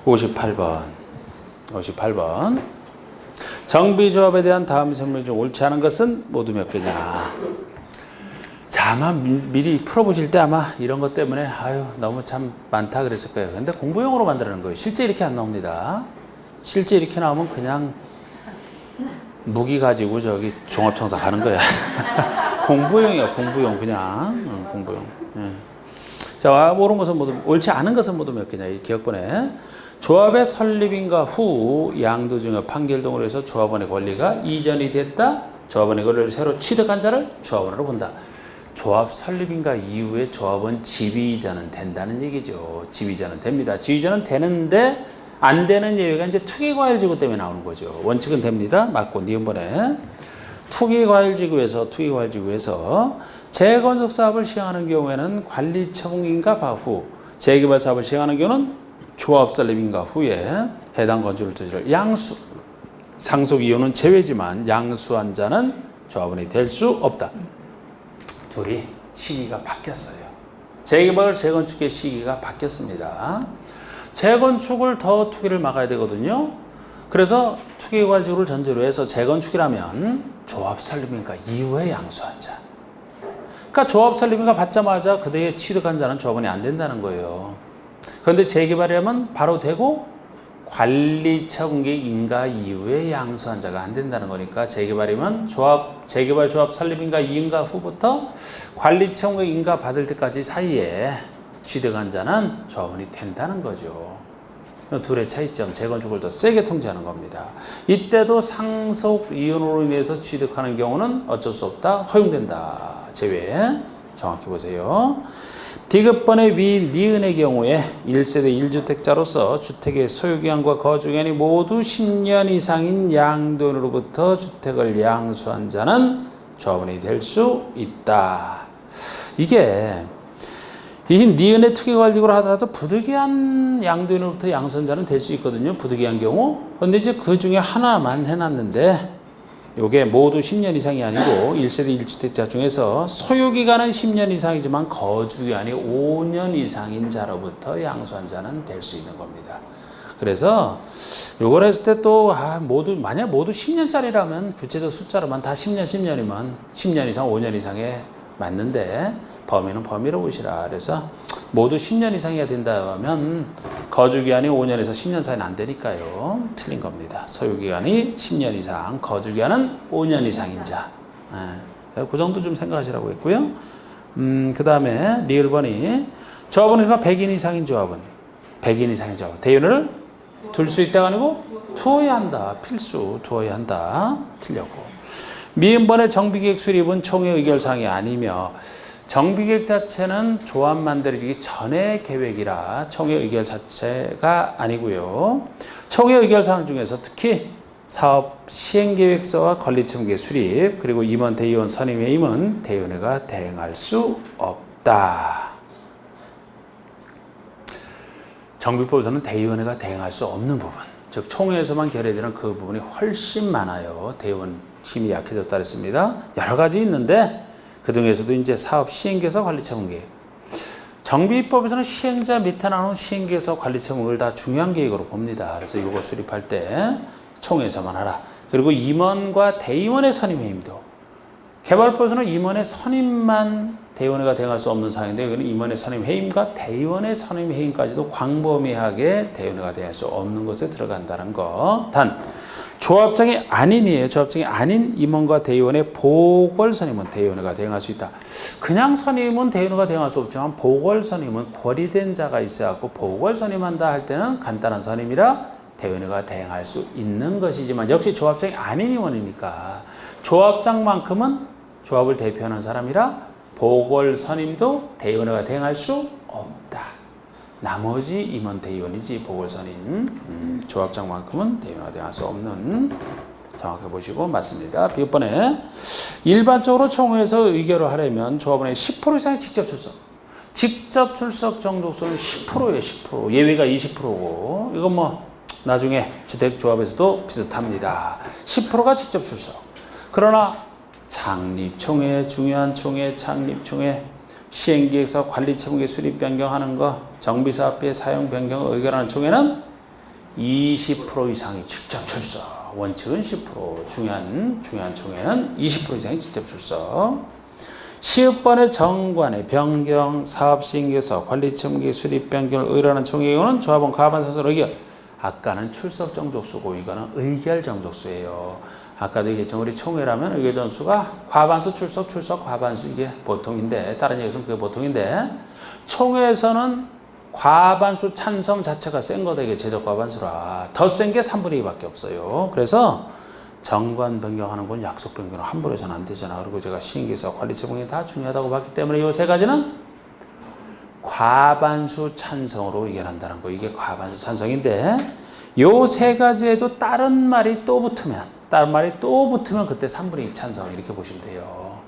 58번. 58번. 정비조합에 대한 다음 설명 중 옳지 않은 것은 모두 몇 개냐. 자, 아마 미리 풀어보실 때 아마 이런 것 때문에 아유 너무 참 많다 그랬을 거예요. 근데 공부용으로 만드는 거예요. 실제 이렇게 안 나옵니다. 실제 이렇게 나오면 그냥 무기 가지고 저기 종합청사 가는 거야. 공부용이야, 공부용 그냥. 공부용. 예. 자, 옳은 것은 모두, 옳지 않은 것은 모두 몇 개냐. 이 기억번에. 조합의 설립인가 후 양도 중에 판결동으로 해서 조합원의 권리가 이전이 됐다. 조합원의 권리를 새로 취득한 자를 조합원으로 본다. 조합 설립인가 이후에 조합원 지위이전은 된다는 얘기죠. 지위이전은 됩니다. 지위이전은 되는데 안 되는 예외가 이제 투기과열지구 때문에 나오는 거죠. 원칙은 됩니다. 맞고 니은번에 투기과열지구에서 재건축 사업을 시행하는 경우에는 관리처분인가 후 재개발 사업을 시행하는 경우는 조합 설립인가 후에 해당 건축을 토지를 양수 상속 이유는 제외지만 양수한 자는 조합원이 될 수 없다. 둘이 시기가 바뀌었어요. 재개발, 재건축의 시기가 바뀌었습니다. 재건축을 더 투기를 막아야 되거든요. 그래서 투기과열지구를 전제로 해서 재건축이라면 조합 설립인가 이후에 양수한 자. 그러니까 조합 설립인가 받자마자 그대에 취득한 자는 조합원이 안 된다는 거예요. 그런데 재개발이라면 바로 되고 관리처분기 인가 이후에 양수한 자가 안 된다는 거니까 재개발이면 재개발 조합 설립인가 이인가 후부터 관리처분기 인가 받을 때까지 사이에 취득한 자는 조합원이 된다는 거죠. 둘의 차이점, 재건축을 더 세게 통제하는 겁니다. 이때도 상속 이윤으로 인해서 취득하는 경우는 어쩔 수 없다, 허용된다. 제외. 정확히 보세요. 디귿번의 위 니은의 경우에 1세대 1주택자로서 주택의 소유기간과 거주기간이 모두 10년 이상인 양도인으로부터 주택을 양수한 자는 조합원이 될 수 있다. 이게 이 니은의 투기관리구로 하더라도 부득이한 양도인으로부터 양수한 자는 될 수 있거든요. 부득이한 경우. 그런데 이제 그 중에 하나만 해놨는데 요게 모두 10년 이상이 아니고 1세대 1주택자 중에서 소유기간은 10년 이상이지만 거주기간이 5년 이상인 자로부터 양수한 자는 될 수 있는 겁니다. 그래서 요걸 했을 때 또 만약 모두 10년짜리라면 구체적 숫자로만 다 10년이면 10년 이상 5년 이상에 맞는데 범위는 범위로 보시라. 그래서 모두 10년 이상이어야 된다면 거주기간이 5년에서 10년 사이는 안 되니까요. 틀린 겁니다. 소유기간이 10년 이상, 거주기간은 5년 이상인 자. 그 정도 좀 생각하시라고 했고요. 그 다음에 리을번이 조합원수가 100인 이상인 조합은 100인 이상인 조합은 대윤을 둘 수 있다가 아니고 두어야 한다. 필수 두어야 한다. 틀렸고. 미음번의 정비계획 수립은 총회 의결사항이 아니며 정비계획 자체는 조합 만들어지기 전의 계획이라 총회 의결 자체가 아니고요. 총회 의결 사항 중에서 특히 사업 시행계획서와 관리청계 수립 그리고 임원 대의원 선임해임은 대의원회가 대행할 수 없다. 정비법에서는 대의원회가 대행할 수 없는 부분, 즉 총회에서만 결의되는 그 부분이 훨씬 많아요. 대의원 힘이 약해졌다 그랬습니다. 여러 가지 있는데 그 중에서도 이제 사업 시행계획서 관리처분계획. 정비법에서는 시행자 밑에 나오는 시행계획서 관리처분계획을 다 중요한 계획으로 봅니다. 그래서 이거 수립할 때 총회에서만 하라. 그리고 임원과 대의원의 선임해임도. 개발법에서는 임원의 선임만 대의원회가 대행할 수 없는 사항인데 여기는 임원의 선임해임과 대의원의 선임해임까지도 광범위하게 대의원회가 대행할 수 없는 것에 들어간다는 거. 단 조합장이 아닌이에요. 조합장이 아닌 임원과 대의원의 보궐 선임은 대의원회가 대행할 수 있다. 그냥 선임은 대의원회가 대행할 수 없지만 보궐 선임은 권리된 자가 있어갖고 보궐 선임한다 할 때는 간단한 선임이라 대의원회가 대행할 수 있는 것이지만 역시 조합장이 아닌 임원이니까 조합장만큼은 조합을 대표하는 사람이라 보궐 선임도 대의원회가 대행할 수 없다. 나머지 임원 대의원이지 보궐 선임 조합장만큼은 대의원회가 대행할 수 없는. 정확히 보시고 맞습니다. 비번에 일반적으로 총회에서 의결을 하려면 조합원의 10% 이상의 직접 출석. 직접 출석 정족수는 10%예요. 10%. 예외가 20%고 이건 뭐 나중에 주택조합에서도 비슷합니다. 10%가 직접 출석. 그러나 창립총회, 중요한 총회, 창립총회, 시행기획서, 관리처분계 수립 변경하는 거, 정비사업의 사용 변경을 의결하는 총회는 20% 이상이 직접 출석. 원칙은 10%. 중요한 총회는 20% 이상이 직접 출석. 시업번의 정관의 변경, 사업 시행계서, 관리 처분계 수립 변경을 의뢰하는 총회의 경우는 조합원 과반수로 의결. 아까는 출석 정족수고 이거는 의결 정족수예요. 아까도 얘기했죠. 우리 총회라면 의결 정수가 과반수 출석 과반수 이게 보통인데 다른 얘기에서는 그게 보통인데 총회에서는 과반수 찬성 자체가 센 거다. 이게 제적 과반수라 더 센 게 3분의 2밖에 없어요. 그래서 정관 변경하는 건 약속 변경을 함부로 해서는 안 되잖아. 그리고 제가 시행계서 관리 처분이 다 중요하다고 봤기 때문에 이 세 가지는 과반수 찬성으로 의결한다는 거. 이게 과반수 찬성인데 요 세 가지에도 다른 말이 또 붙으면 그때 3분의 2 찬성 이렇게 보시면 돼요.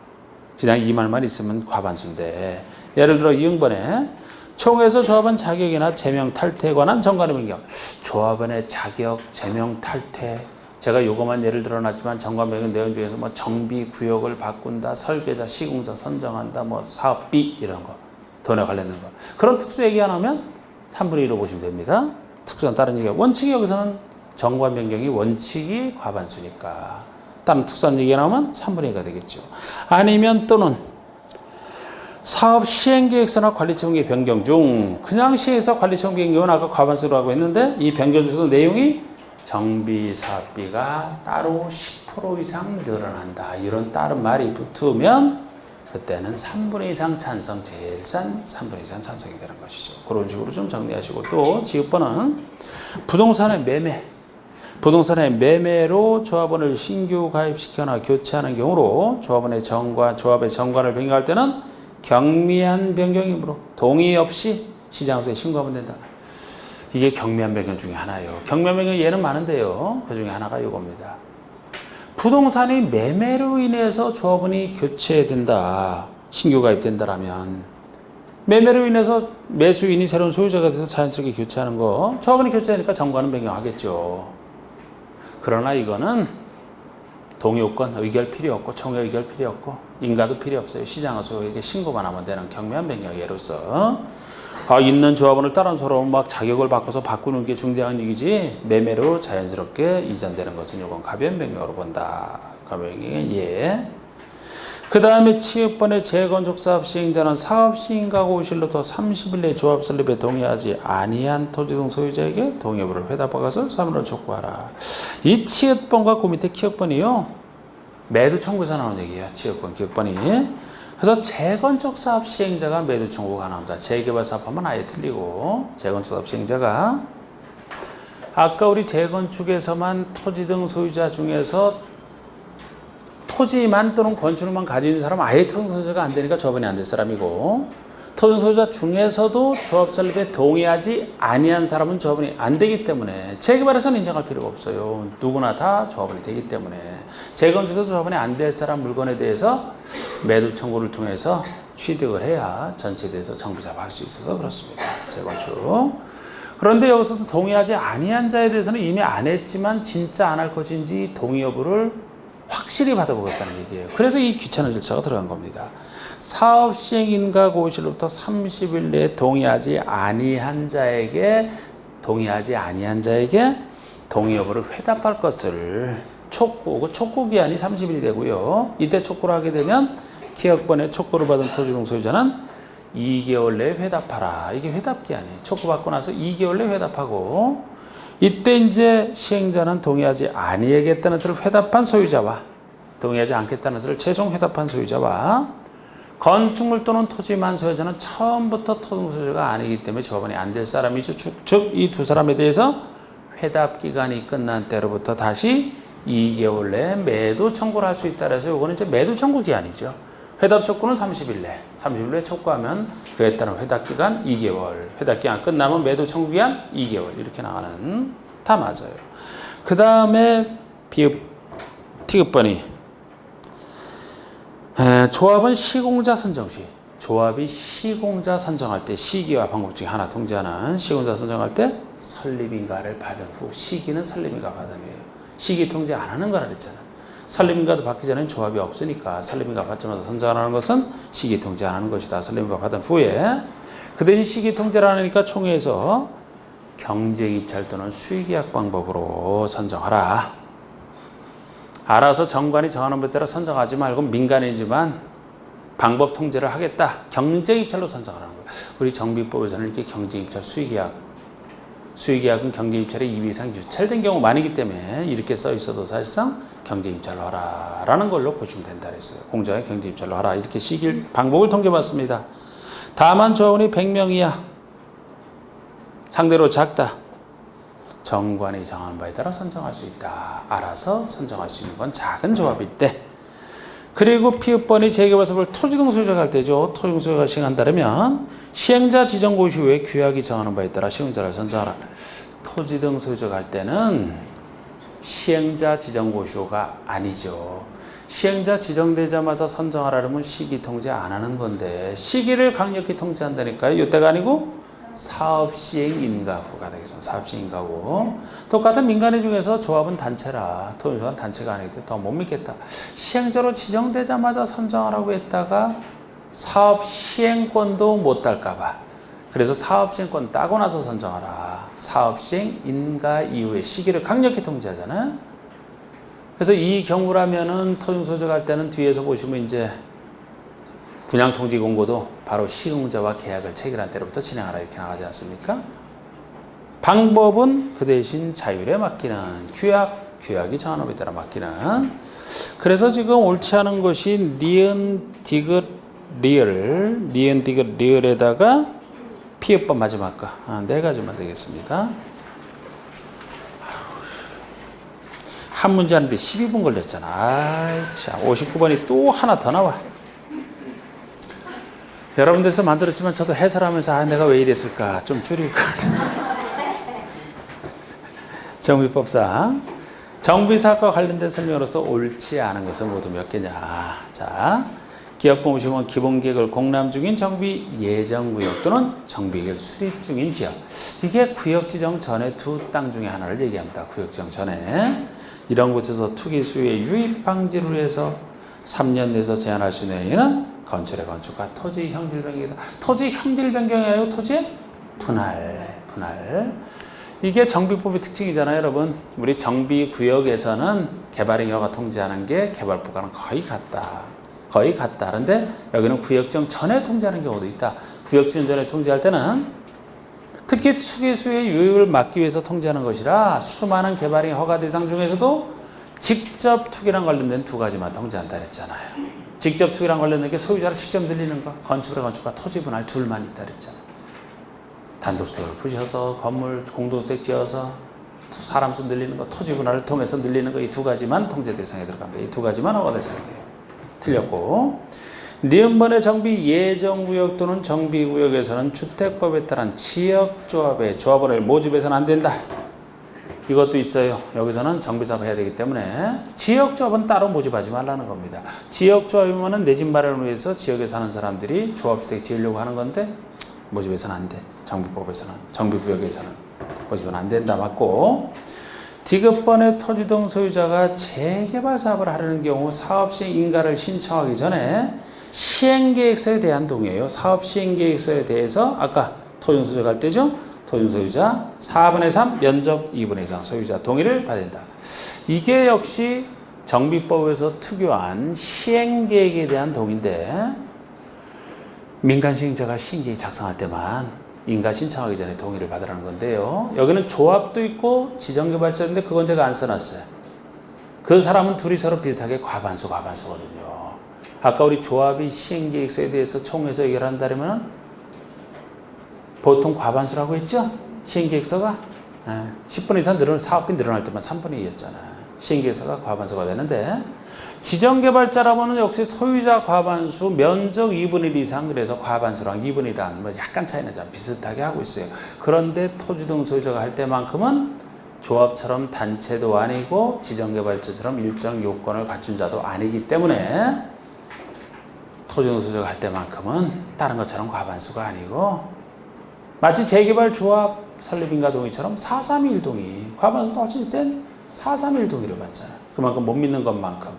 그냥 이 말만 있으면 과반수인데 예를 들어 이응번에 총회에서 조합원 자격이나 제명 탈퇴에 관한 정관의 변경. 조합원의 자격, 제명 탈퇴. 제가 요거만 예를 들어놨지만 정관 변경 내용 중에서 뭐 정비 구역을 바꾼다, 설계자, 시공자 선정한다, 뭐 사업비 이런 거, 돈에 관련된 거. 그런 특수 얘기 안 하면 3분의 1로 보시면 됩니다. 특수한 다른 얘기가 원칙이 여기서는 정관 변경이 원칙이 과반수니까 다른 특수한 얘기가 나오면 3분의 2가 되겠죠. 아니면 또는 사업 시행계획서나 관리처분계 변경 중 그냥 시행서 관리처분계 변경은 아까 과반수로 하고 했는데 이 변경 중에서 내용이 정비 사업비가 따로 10% 이상 늘어난다. 이런 다른 말이 붙으면 그때는 3분의 2 이상 찬성, 제일 싼 3분의 2 이상 찬성이 되는 것이죠. 그런 식으로 좀 정리하시고 또 지급번은 부동산의 매매. 부동산의 매매로 조합원을 신규 가입시켜나 교체하는 경우로 조합의 정관을 변경할 때는 경미한 변경이므로 동의 없이 시장소에 신고하면 된다. 이게 경미한 변경 중에 하나예요. 경미한 변경 예는 많은데요. 그 중에 하나가 이겁니다. 부동산이 매매로 인해서 조합원이 교체된다. 신규 가입된다라면 매매로 인해서 매수인이 새로운 소유자가 돼서 자연스럽게 교체하는 거. 조합원이 교체하니까 정관은 변경하겠죠. 그러나 이거는 동의요건 의결 필요 없고 총회 의결 필요 없고 인가도 필요 없어요. 시장소에게 신고만 하면 되는 경미한 변경 예로서 있는 조합원을 다른 사람으로 막 자격을 바꿔서 바꾸는 게 중대한 얘기지 매매로 자연스럽게 이전되는 것은 이건 가변 변경으로 본다. 가변 변경의 예. 그 다음에 취업번의 재건축 사업 시행자는 사업 시행과 고실로부터 30일 내에 조합 설립에 동의하지 아니한 토지등 소유자에게 동의여부를 회답한 것을 사무로 촉구하라. 이 취업번과 그 밑에 기업번이요. 매도 청구에서 나오는 얘기예요. 취업번, 기업번이. 그래서 재건축 사업 시행자가 매도 청구가 나옵니다. 재개발 사업하면 아예 틀리고 재건축 사업 시행자가 아까 우리 재건축에서만 토지등 소유자 중에서 토지만 또는 건축물만 가지고 있는 사람은 아예 토지 소유자가 안 되니까 조합원이 안 될 사람이고 토지 소유자 중에서도 조합 설립에 동의하지 아니한 사람은 조합원이 안 되기 때문에 재개발에서는 인정할 필요가 없어요. 누구나 다 조합원이 되기 때문에 재건축에서 조합원이 안 될 사람 물건에 대해서 매도 청구를 통해서 취득을 해야 전체에 대해서 정비사업할 수 있어서 그렇습니다. 재건축. 그런데 여기서도 동의하지 아니한 자에 대해서는 이미 안 했지만 진짜 안 할 것인지 동의 여부를 확실히 받아보겠다는 얘기예요. 그래서 이 귀찮은 절차가 들어간 겁니다. 사업 시행 인가 고시로부터 30일 내에 동의하지 아니한 자에게 동의 여부를 회답할 것을 촉구, 촉구 기한이 30일이 되고요. 이때 촉구를 하게 되면 기업번에 촉구를 받은 토지등 소유자는 2개월 내에 회답하라. 이게 회답 기한이에요. 촉구받고 나서 2개월 내에 회답하고 이때 이제 시행자는 동의하지 아니하겠다는 뜻을 회답한 소유자와 동의하지 않겠다는 뜻을 최종 회답한 소유자와 건축물 또는 토지만 소유자는 처음부터 토지 소유자가 아니기 때문에 조합원이 안 될 사람이죠. 즉 이 두 사람에 대해서 회답 기간이 끝난 때로부터 다시 2개월 내에 매도 청구를 할 수 있다. 그래서 이거는 이제 매도 청구 기한이죠. 회답 촉구는 30일 내에 촉구하면 그에 따른 회답 기간 2개월, 회답 기간 끝나면 매도 청구 기간 2개월 이렇게 나가는 다 맞아요. 그 다음에 티급번이 조합은 시공자 선정 시 조합이 시공자 선정할 때 시기와 방법 중에 하나 통제하는 시공자 선정할 때 설립인가를 받은 후 시기는 설립인가 받은 후에요. 시기 통제 안 하는 거라 그랬잖아. 설립인가도 받기 전에는 조합이 없으니까 설립인가 받자마자 선정하는 것은 시기 통제 안 하는 것이다. 설립인가 받은 후에 그 대신 시기 통제를 안 하니까 총회에서 경쟁입찰 또는 수의계약 방법으로 선정하라. 알아서 정관이 정하는 것 따라 선정하지 말고 민간인지만 방법 통제를 하겠다. 경쟁입찰로 선정하라는 거예요. 우리 정비법에서는 이렇게 경쟁입찰, 수의계약은 경쟁입찰에 2배 이상 유찰된 경우 많이기 때문에 이렇게 써 있어도 사실상 경쟁입찰로 하라라는 걸로 보시면 된다 그랬어요. 공정에 경쟁입찰로 하라. 이렇게 시길 방법을 통계봤습니다. 다만 조합원이 100명 이하 상대로 작다. 정관이 정한 바에 따라 선정할 수 있다. 알아서 선정할 수 있는 건 작은 조합일 때. 그리고 피읍번이 재개발사업을 토지 등 소유자가 할 때죠. 토지 등 소유자가 시행한다면 시행자 지정 고시 후에 규약이 정하는 바에 따라 시행자를 선정하라. 토지 등 소유자가 할 때는 시행자 지정 고시가 아니죠. 시행자 지정되자마자 선정하라면 시기 통제 안 하는 건데 시기를 강력히 통제한다니까요. 이때가 아니고 사업 시행 인가 후가 되겠습니다. 사업 시행 인가 후. 똑같은 민간인 중에서 조합은 단체라. 토지조합은 단체가 아니기 때문에 더 못 믿겠다. 시행자로 지정되자마자 선정하라고 했다가 사업 시행권도 못 딸까봐. 그래서 사업 시행권 따고 나서 선정하라. 사업 시행 인가 이후에 시기를 강력히 통제하잖아요. 그래서 이 경우라면은 토지 소유자가 할 때는 뒤에서 보시면 이제 분양 통지 공고도 바로 시공자와 계약을 체결한 때로부터 진행하라 이렇게 나가지 않습니까? 방법은 그 대신 자율에 맡기는 규약이 정하는 것에 따라 맡기는. 그래서 지금 옳지 않은 것이 니은 디귿 리을에다가 피읍번 마지막 거 네 가지만 되겠습니다. 한 문제 하는데 12분 걸렸잖아. 아이 참 59번이 또 하나 더 나와. 여러분들께서 만들었지만 저도 해설하면서 내가 왜 이랬을까 좀 줄이고 정비법상 정비사업과 관련된 설명으로서 옳지 않은 것은 모두 몇 개냐. 자, 기업권 보시면 기본계획을 공람 중인 정비 예정구역 또는 정비계획 수립 중인 지역. 이게 구역지정 전에 두 땅 중에 하나를 얘기합니다. 구역지정 전에 이런 곳에서 투기 수요의 유입 방지를 위해서 3년 내에서 제한할 수 있는 행위는 건축의 건축과 토지 형질 변경이다. 토지 형질 변경이 아니고 토지 분할. 이게 정비법의 특징이잖아요, 여러분. 우리 정비구역에서는 개발행위가 통제하는 게 개발법과는 거의 같다. 그런데 여기는 구역지정 전에 통제하는 경우도 있다. 구역지정 전에 통제할 때는 특히 투기수의 유입을 막기 위해서 통제하는 것이라 수많은 개발행위 허가 대상 중에서도 직접 투기랑 관련된 두 가지만 통제한다 그랬잖아요. 직접 투기랑 관련된 게 소유자를 직접 늘리는 거, 건축과 토지 분할 둘만 있다 그랬잖아요. 단독주택을 부셔서 건물 공동주택 지어서 사람 수 늘리는 거, 토지 분할을 통해서 늘리는 거 이 두 가지만 통제 대상에 들어갑니다. 이 두 가지만 허가 대상이에요. 틀렸고 니은번의 정비 예정구역 또는 정비구역에서는 주택법에 따른 지역조합의 조합원을 모집해서는 안 된다. 이것도 있어요. 여기서는 정비사업 해야 되기 때문에 지역조합은 따로 모집하지 말라는 겁니다. 지역조합이면은 내 집 마련을 위해서 지역에 사는 사람들이 조합주택 지으려고 하는 건데 모집해서는 안 돼. 정비법에서는, 정비구역에서는 모집은 안 된다. 맞고 디귿번의 토지 등 소유자가 재개발 사업을 하려는 경우 사업 시행 인가를 신청하기 전에 시행계획서에 대한 동의예요. 사업 시행계획서에 대해서 아까 토지 소유자가 할 때죠. 토지 소유자 4분의 3 면적 2분의 2상 소유자 동의를 받아야 된다. 이게 역시 정비법에서 특유한 시행계획에 대한 동의인데 민간 시행자가 시행계획 작성할 때만 인가 신청하기 전에 동의를 받으라는 건데요. 여기는 조합도 있고 지정개발자인데 그건 제가 안 써놨어요. 그 사람은 둘이 서로 비슷하게 과반수거든요. 아까 우리 조합이 시행계획서에 대해서 총회에서 의결한다면 보통 과반수라고 했죠? 시행계획서가 10분 이상 사업비 늘어날 때만 3분의 2였잖아요. 시행계획서가 과반수가 되는데 지정개발자라면 역시 소유자 과반수 면적 2분의 1 이상 그래서 과반수랑 2분의 1이랑 뭐 약간 차이는 좀 비슷하게 하고 있어요. 그런데 토지 등 소유자가 할 때만큼은 조합처럼 단체도 아니고 지정개발자처럼 일정 요건을 갖춘 자도 아니기 때문에 토지 등 소유자가 할 때만큼은 다른 것처럼 과반수가 아니고 마치 재개발 조합 설립인가 동의처럼 431 동의 과반수도 훨씬 센 431 동의를 받잖아요. 그만큼 못 믿는 것만큼.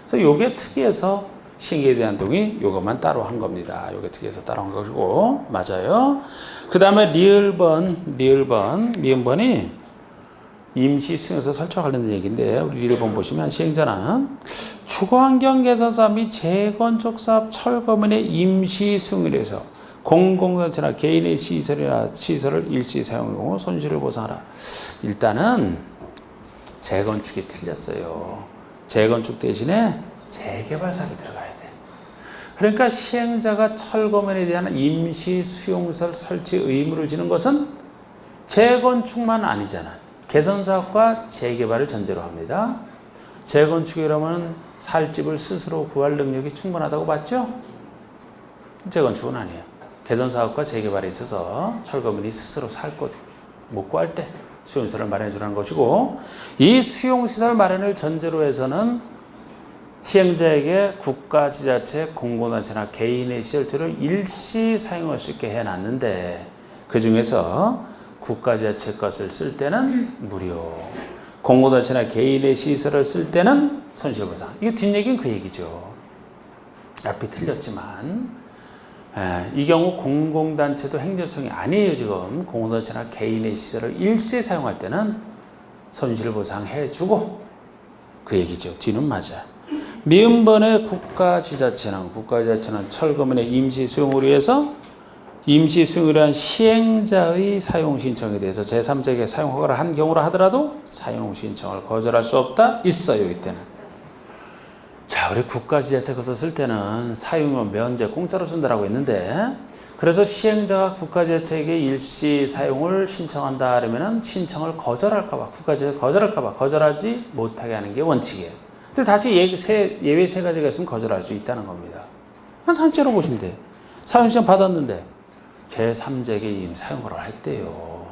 그래서 이게 특이해서 시행계획에 대한 동의 요것만 따로 한 겁니다. 요게 특이해서 따로 한 거고 맞아요. 그 다음에 미음번이 임시 수용소 설치와 관련된 얘기인데 우리 리을번 보시면 시행자는 주거환경 개선사업 및 재건축 사업 철거문의 임시 수용을 해서 공공단체나 개인의 시설을 일시 사용할 경우 손실을 보상하라. 일단은 재건축이 틀렸어요. 재건축 대신에 재개발 사업이 들어가야 돼. 그러니까 시행자가 철거문에 대한 임시 수용시설 설치 의무를 지는 것은 재건축만 아니잖아. 개선사업과 재개발을 전제로 합니다. 재건축이라면 살 집을 스스로 구할 능력이 충분하다고 봤죠? 재건축은 아니에요. 개선사업과 재개발에 있어서 철거문이 스스로 살 곳 못 구할 때 수용시설을 마련해 주라는 것이고, 이 수용시설 마련을 전제로 해서는 시행자에게 국가, 지자체, 공공단체나 개인의 시설들을 일시 사용할 수 있게 해놨는데 그 중에서 국가, 지자체 것을 쓸 때는 무료, 공공단체나 개인의 시설을 쓸 때는 손실보상. 이게 뒷얘기는 그 얘기죠. 앞이 틀렸지만 이 경우 공공단체도 행정청이 아니에요. 지금 공공단체나 개인의 시설을 일시 사용할 때는 손실보상해주고 그 얘기죠. 뒤는 맞아. 미음번의 국가, 지자체는 철거문의 임시 수용을 위해서 임시 수용을 위한 시행자의 사용 신청에 대해서 제3자에게 사용 허가를 한 경우라 하더라도 사용 신청을 거절할 수 없다. 있어요. 이때는. 자, 우리 국가, 지자체 것을 쓸 때는 사용료 면제 공짜로 준다라고 했는데, 그래서 시행자가 국가, 지자체에게 일시 사용을 신청한다 하려면은 신청을 거절할까봐, 국가, 지자체 거절할까봐 거절하지 못하게 하는 게 원칙이에요. 근데 다시 예외 세 가지가 있으면 거절할 수 있다는 겁니다. 한 산채로 보시면 돼요. 사용 신청 받았는데 제3자에게 이미 사용을 할 때요.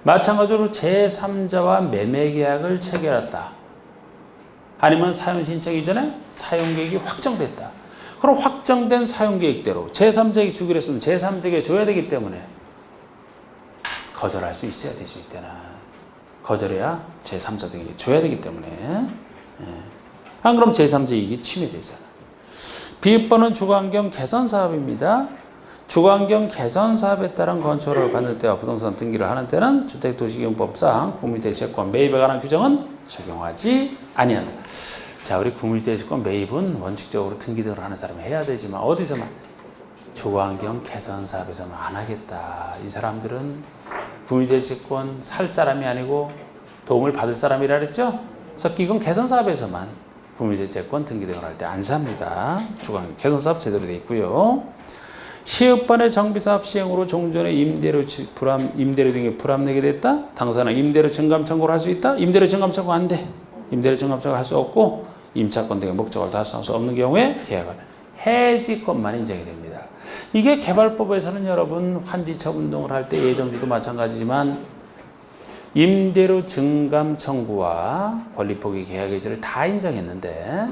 마찬가지로 제3자와 매매계약을 체결했다. 아니면 사용 신청 이전에 사용계획이 확정됐다. 그럼 확정된 사용계획대로 제3자에게 주기로 했으면 제3자에게 줘야 되기 때문에 거절할 수 있어야 되죠. 이때는. 거절해야 제3자에게 줘야 되기 때문에. 안 그럼 제3자 이익이 침해되잖아. 비입번은 주거환경 개선사업입니다. 주거환경 개선사업에 따른 건축허가를 받는 때와 부동산 등기를 하는 때는 주택도시개발법상 국민주택채권 매입에 관한 규정은 적용하지 아니한다. 자, 우리 국민주택채권 매입은 원칙적으로 등기 등을 하는 사람이 해야 되지만 어디서만? 주거환경 개선사업에서만 안 하겠다. 이 사람들은 국민주택채권 살 사람이 아니고 도움을 받을 사람이라 그랬죠? 그래서 이건 개선사업에서만 국민주택채권 등기 등을 할 때 안 삽니다. 주거환경 개선사업 제대로 되어 있고요. 시업반의 정비사업 시행으로 종전에 임대료 등에 불합리하게 됐다. 당사는 임대료 증감 청구를 할 수 있다. 임대료 증감 청구 안 돼. 임대료 증감 청구 할 수 없고 임차권 등의 목적을 달성할 수 없는 경우에 계약은 해지권만 인정이 됩니다. 이게 개발법에서는 여러분 환지처분 등을 할 때 예정지도 마찬가지지만 임대료 증감 청구와 권리포기 계약 해지를 다 인정했는데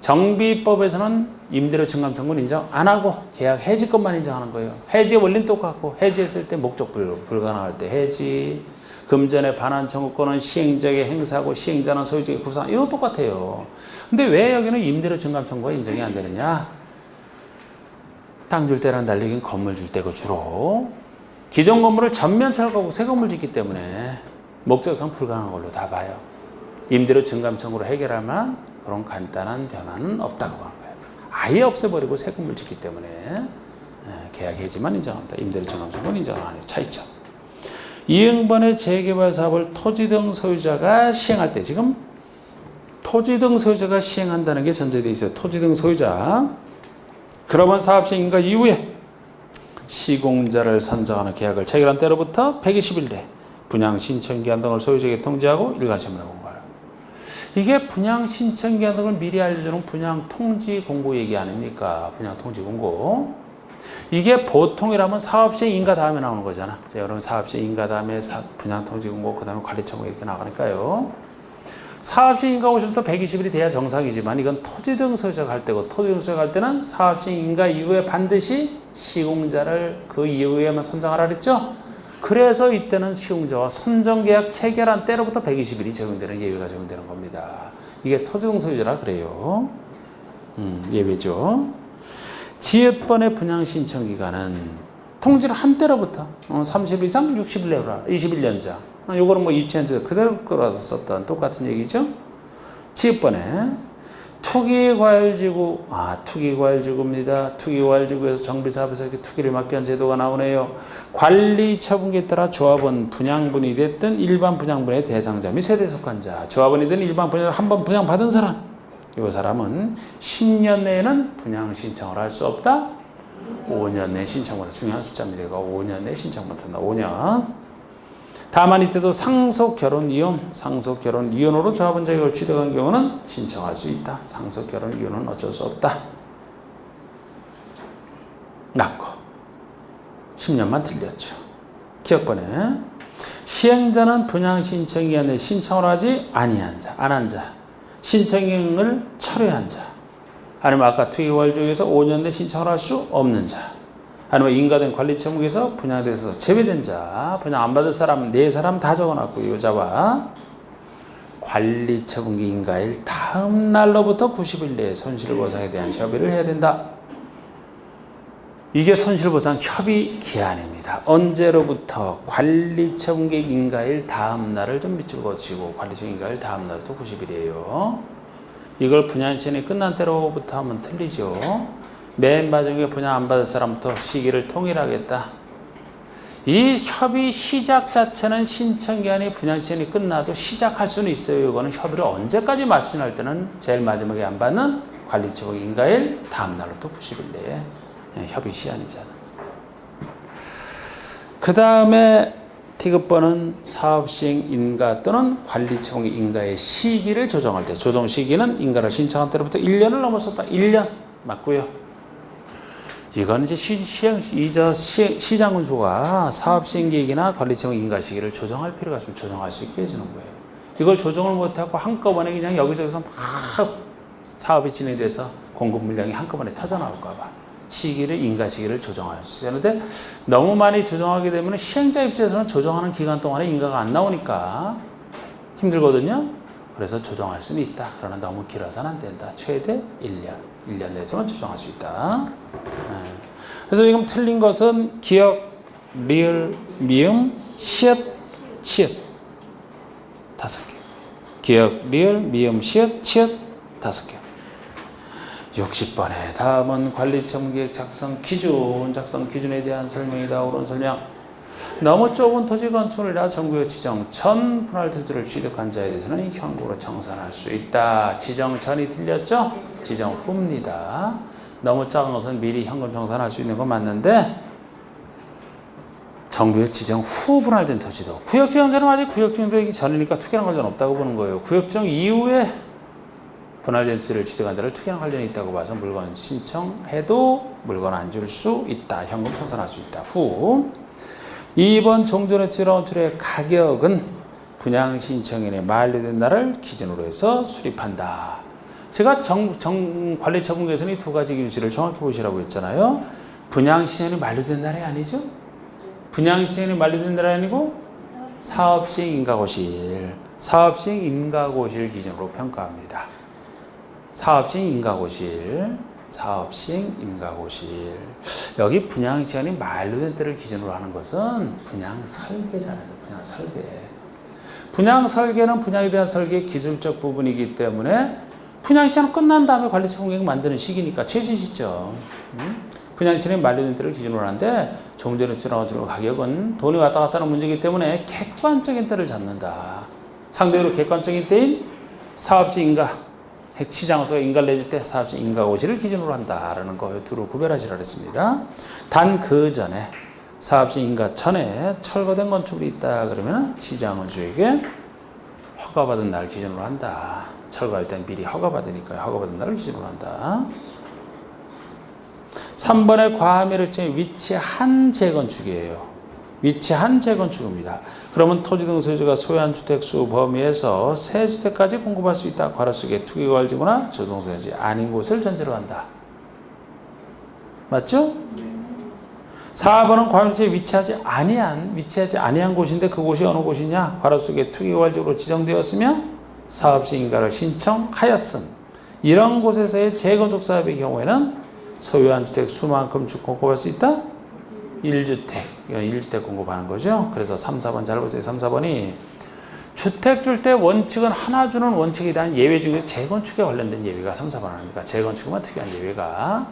정비법에서는 임대료 증감 청구는 인정 안 하고 계약 해지권만 인정하는 거예요. 해지의 원리는 똑같고 해지했을 때 목적 불가능할 때 해지, 금전의 반환 청구권은 시행자에게 행사하고 시행자는 소유주에게 구상, 이거 똑같아요. 근데 왜 여기는 임대료 증감 청구가 인정이 안 되느냐? 땅 줄 때랑 달리 여긴 건물 줄 때고 주로 기존 건물을 전면 철거하고 새 건물 짓기 때문에 목적상 불가능한 걸로 다 봐요. 임대료 증감 청구로 해결할 만한 그런 간단한 변화는 없다고 하는 거예요. 아예 없애버리고 새 건물 짓기 때문에 계약 해지만 인정합니다. 임대료 증감 청구는 인정을 안 해요. 차이점. 이행번의 재개발 사업을 토지 등 소유자가 시행할 때, 지금 토지 등 소유자가 시행한다는 게 전제되어 있어요. 토지 등 소유자. 그러면 사업 시행인가 이후에 시공자를 선정하는 계약을 체결한 때로부터 120일 내 분양 신청 기한 등을 소유자에게 통지하고 일괄시험을 공고하라. 이게 분양 신청 기한 등을 미리 알려주는 분양 통지 공고 얘기 아닙니까? 분양 통지 공고. 이게 보통이라면 사업 시행 인가 다음에 나오는 거잖아. 자, 여러분 사업 시행 인가 다음에 분양 통지 공고, 그 다음에 관리 청구 이렇게 나가니까요. 사업 시행 인가 오실 때 120일이 돼야 정상이지만 이건 토지 등 소유자가 할 때고, 토지 등 소유자가 할 때는 사업 시행 인가 이후에 반드시 시공자를 그 이후에만 선정하라 그랬죠? 그래서 이때는 시공자와 선정계약 체결한 때로부터 120일이 적용되는 예외가 적용되는 겁니다. 이게 토지 등 소유자라 그래요. 예외죠. 지읒번의 분양 신청 기간은 통지를 한 때로부터 30일 이상 60일 내로라. 21년자. 요거는 뭐 입주한자 그대로 끌어왔었던 똑같은 얘기죠. 지읒번에 투기과열지구, 투기과열지구입니다. 투기과열지구에서 정비사업에서 이렇게 투기를 맡겨한 제도가 나오네요. 관리처분기에 따라 조합원 분양분이 됐든 일반 분양분의 대상자 및 세대에 속한 자, 조합원이든 일반 분양을 한 번 분양받은 사람, 이 사람은 10년 내에는 분양 신청을 할 수 없다. 5년 내 신청보다 중요한 숫자입니다. 5년 내 신청부터 5년. 다만 이때도 상속 결혼 이혼으로 조합원 자격을 취득한 경우는 신청할 수 있다. 상속 결혼 이혼은 어쩔 수 없다. 낮고 10년만 틀렸죠. 기억번에 시행자는 분양 신청 기한에 신청을 하지 아니한 자, 안 한 자, 신청을 철회한 자, 아니면 아까 투기과열지구에서 5년 내 신청을 할 수 없는 자, 아니면 인가된 관리처분에서 분양돼서 제외된 자, 분양 안 받을 사람 4사람 다 적어놨고 이 자와 관리처분기 인가일 다음 날로부터 90일 내에 손실보상에 대한 협의를 해야 된다. 이게 손실보상 협의 기한입니다. 언제로부터? 관리처분기 인가일 다음 날을 좀 밑줄 그어주시고 관리처분 인가일 다음 날부터 90일이에요. 이걸 분양신청이 끝난 때로부터 하면 틀리죠. 맨 마지막에 분양 안 받을 사람부터 시기를 통일하겠다. 이 협의 시작 자체는 신청기한이 분양신청이 끝나도 시작할 수는 있어요. 이거는 협의를 언제까지 마련할 때는 제일 마지막에 안 받는 관리처분 인가일 다음 날부터 90일 내에 협의 시한이잖아. 그 다음에 T급번은 사업시행 인가 또는 관리처분 인가의 시기를 조정할 때 조정 시기는 인가를 신청한 때로부터 1년을 넘어섰다. 1년 맞고요. 이건 이제 시장군수가 사업시행계획이나 관리처분 인가 시기를 조정할 필요가 있으면 조정할 수 있게 해주는 거예요. 이걸 조정을 못하고 한꺼번에 그냥 여기저기서 막 사업이 진행돼서 공급 물량이 한꺼번에 터져나올까 봐 인가 시기를 조정할 수 있는데 너무 많이 조정하게 되면 시행자 입장에서는 조정하는 기간 동안에 인가가 안 나오니까 힘들거든요. 그래서 조정할 수는 있다. 그러나 너무 길어서는 안 된다. 최대 1년 내에서만 조정할 수 있다. 그래서 지금 틀린 것은 기역, 리을, 미음, 시읒, 치읒 5개. 기역, 리을, 미음, 시읒, 치읒 5개. 60번에 다음은 관리처분계획 작성 기준에 대한 설명이다. 옳은 설명. 너무 좁은 토지 건축물이라 정부의 지정 전 분할 토지를 취득한 자에 대해서는 현금으로 청산할 수 있다. 지정 전이 틀렸죠? 지정 후입니다. 너무 작은 것은 미리 현금 청산할 수 있는 건 맞는데 정부의 지정 후 분할된 토지도 구역지정 전은 아직 구역지정 되기 전이니까 투기랑 관련 없다고 보는 거예요. 구역지정 이후에 분할된 토지를 취득한 자를 투기랑 관련이 있다고 봐서 물건 신청해도 물건 안 줄 수 있다. 현금 청산할 수 있다. 후. 2번 종전의 토지의 가격은 분양신청인의 만료된 날을 기준으로 해서 수립한다. 제가 관리처분계에서는 이 두 가지 기준을 정확히 보시라고 했잖아요. 분양신청이 만료된 날이 아니죠. 분양신청이 만료된 날이 아니고 사업시행인가고실 기준으로 평가합니다. 사업시행인가고실 여기 분양시간이 만료된 때를 기준으로 하는 것은 분양설계잖아요. 분양설계는 분양에 대한 설계의 기술적 부분이기 때문에 분양시간은 끝난 다음에 관리처분계획 만드는 시기니까 최신 시점. 분양시간이 만료된 때를 기준으로 하는데 종전에 출하고 가격은 돈이 왔다 갔다 하는 문제이기 때문에 객관적인 때를 잡는다. 상대적으로 객관적인 때인 사업시행인가 시장에서 인가를 내줄 때 사업시행 인가고시를 기준으로 한다라는 거 두루 구별하시라 그랬습니다. 단 그 전에 사업시행 인가 전에 철거된 건축물이 있다 그러면 시장원수에게 허가받은 날 기준으로 한다. 철거할 땐 미리 허가받으니까 허가받은 날을 기준으로 한다. 3번의 과밀일정의 위치한 재건축이에요. 위치한 재건축입니다. 그러면 토지 등 소유주가 소유한 주택수 범위에서 새 주택까지 공급할 수 있다. 괄호 속에 투기과열지구나 조성소유지 아닌 곳을 전제로 한다. 맞죠? 4번은 과밀일정에 위치하지 아니한 곳인데 그곳이 어느 곳이냐? 괄호 속에 투기과열지구로 지정되었으며 사업시행인가를 신청하였음. 이런 곳에서의 재건축 사업의 경우에는 소유한 주택 수만큼 공급할 수 있다? 1주택. 이건 1주택 공급하는 거죠. 그래서 3, 4번 잘 보세요. 3, 4번이 주택 줄 때 원칙은 하나 주는 원칙에 대한 예외 중에 재건축에 관련된 예외가 3, 4번 아닙니까? 재건축만 특이한 예외가.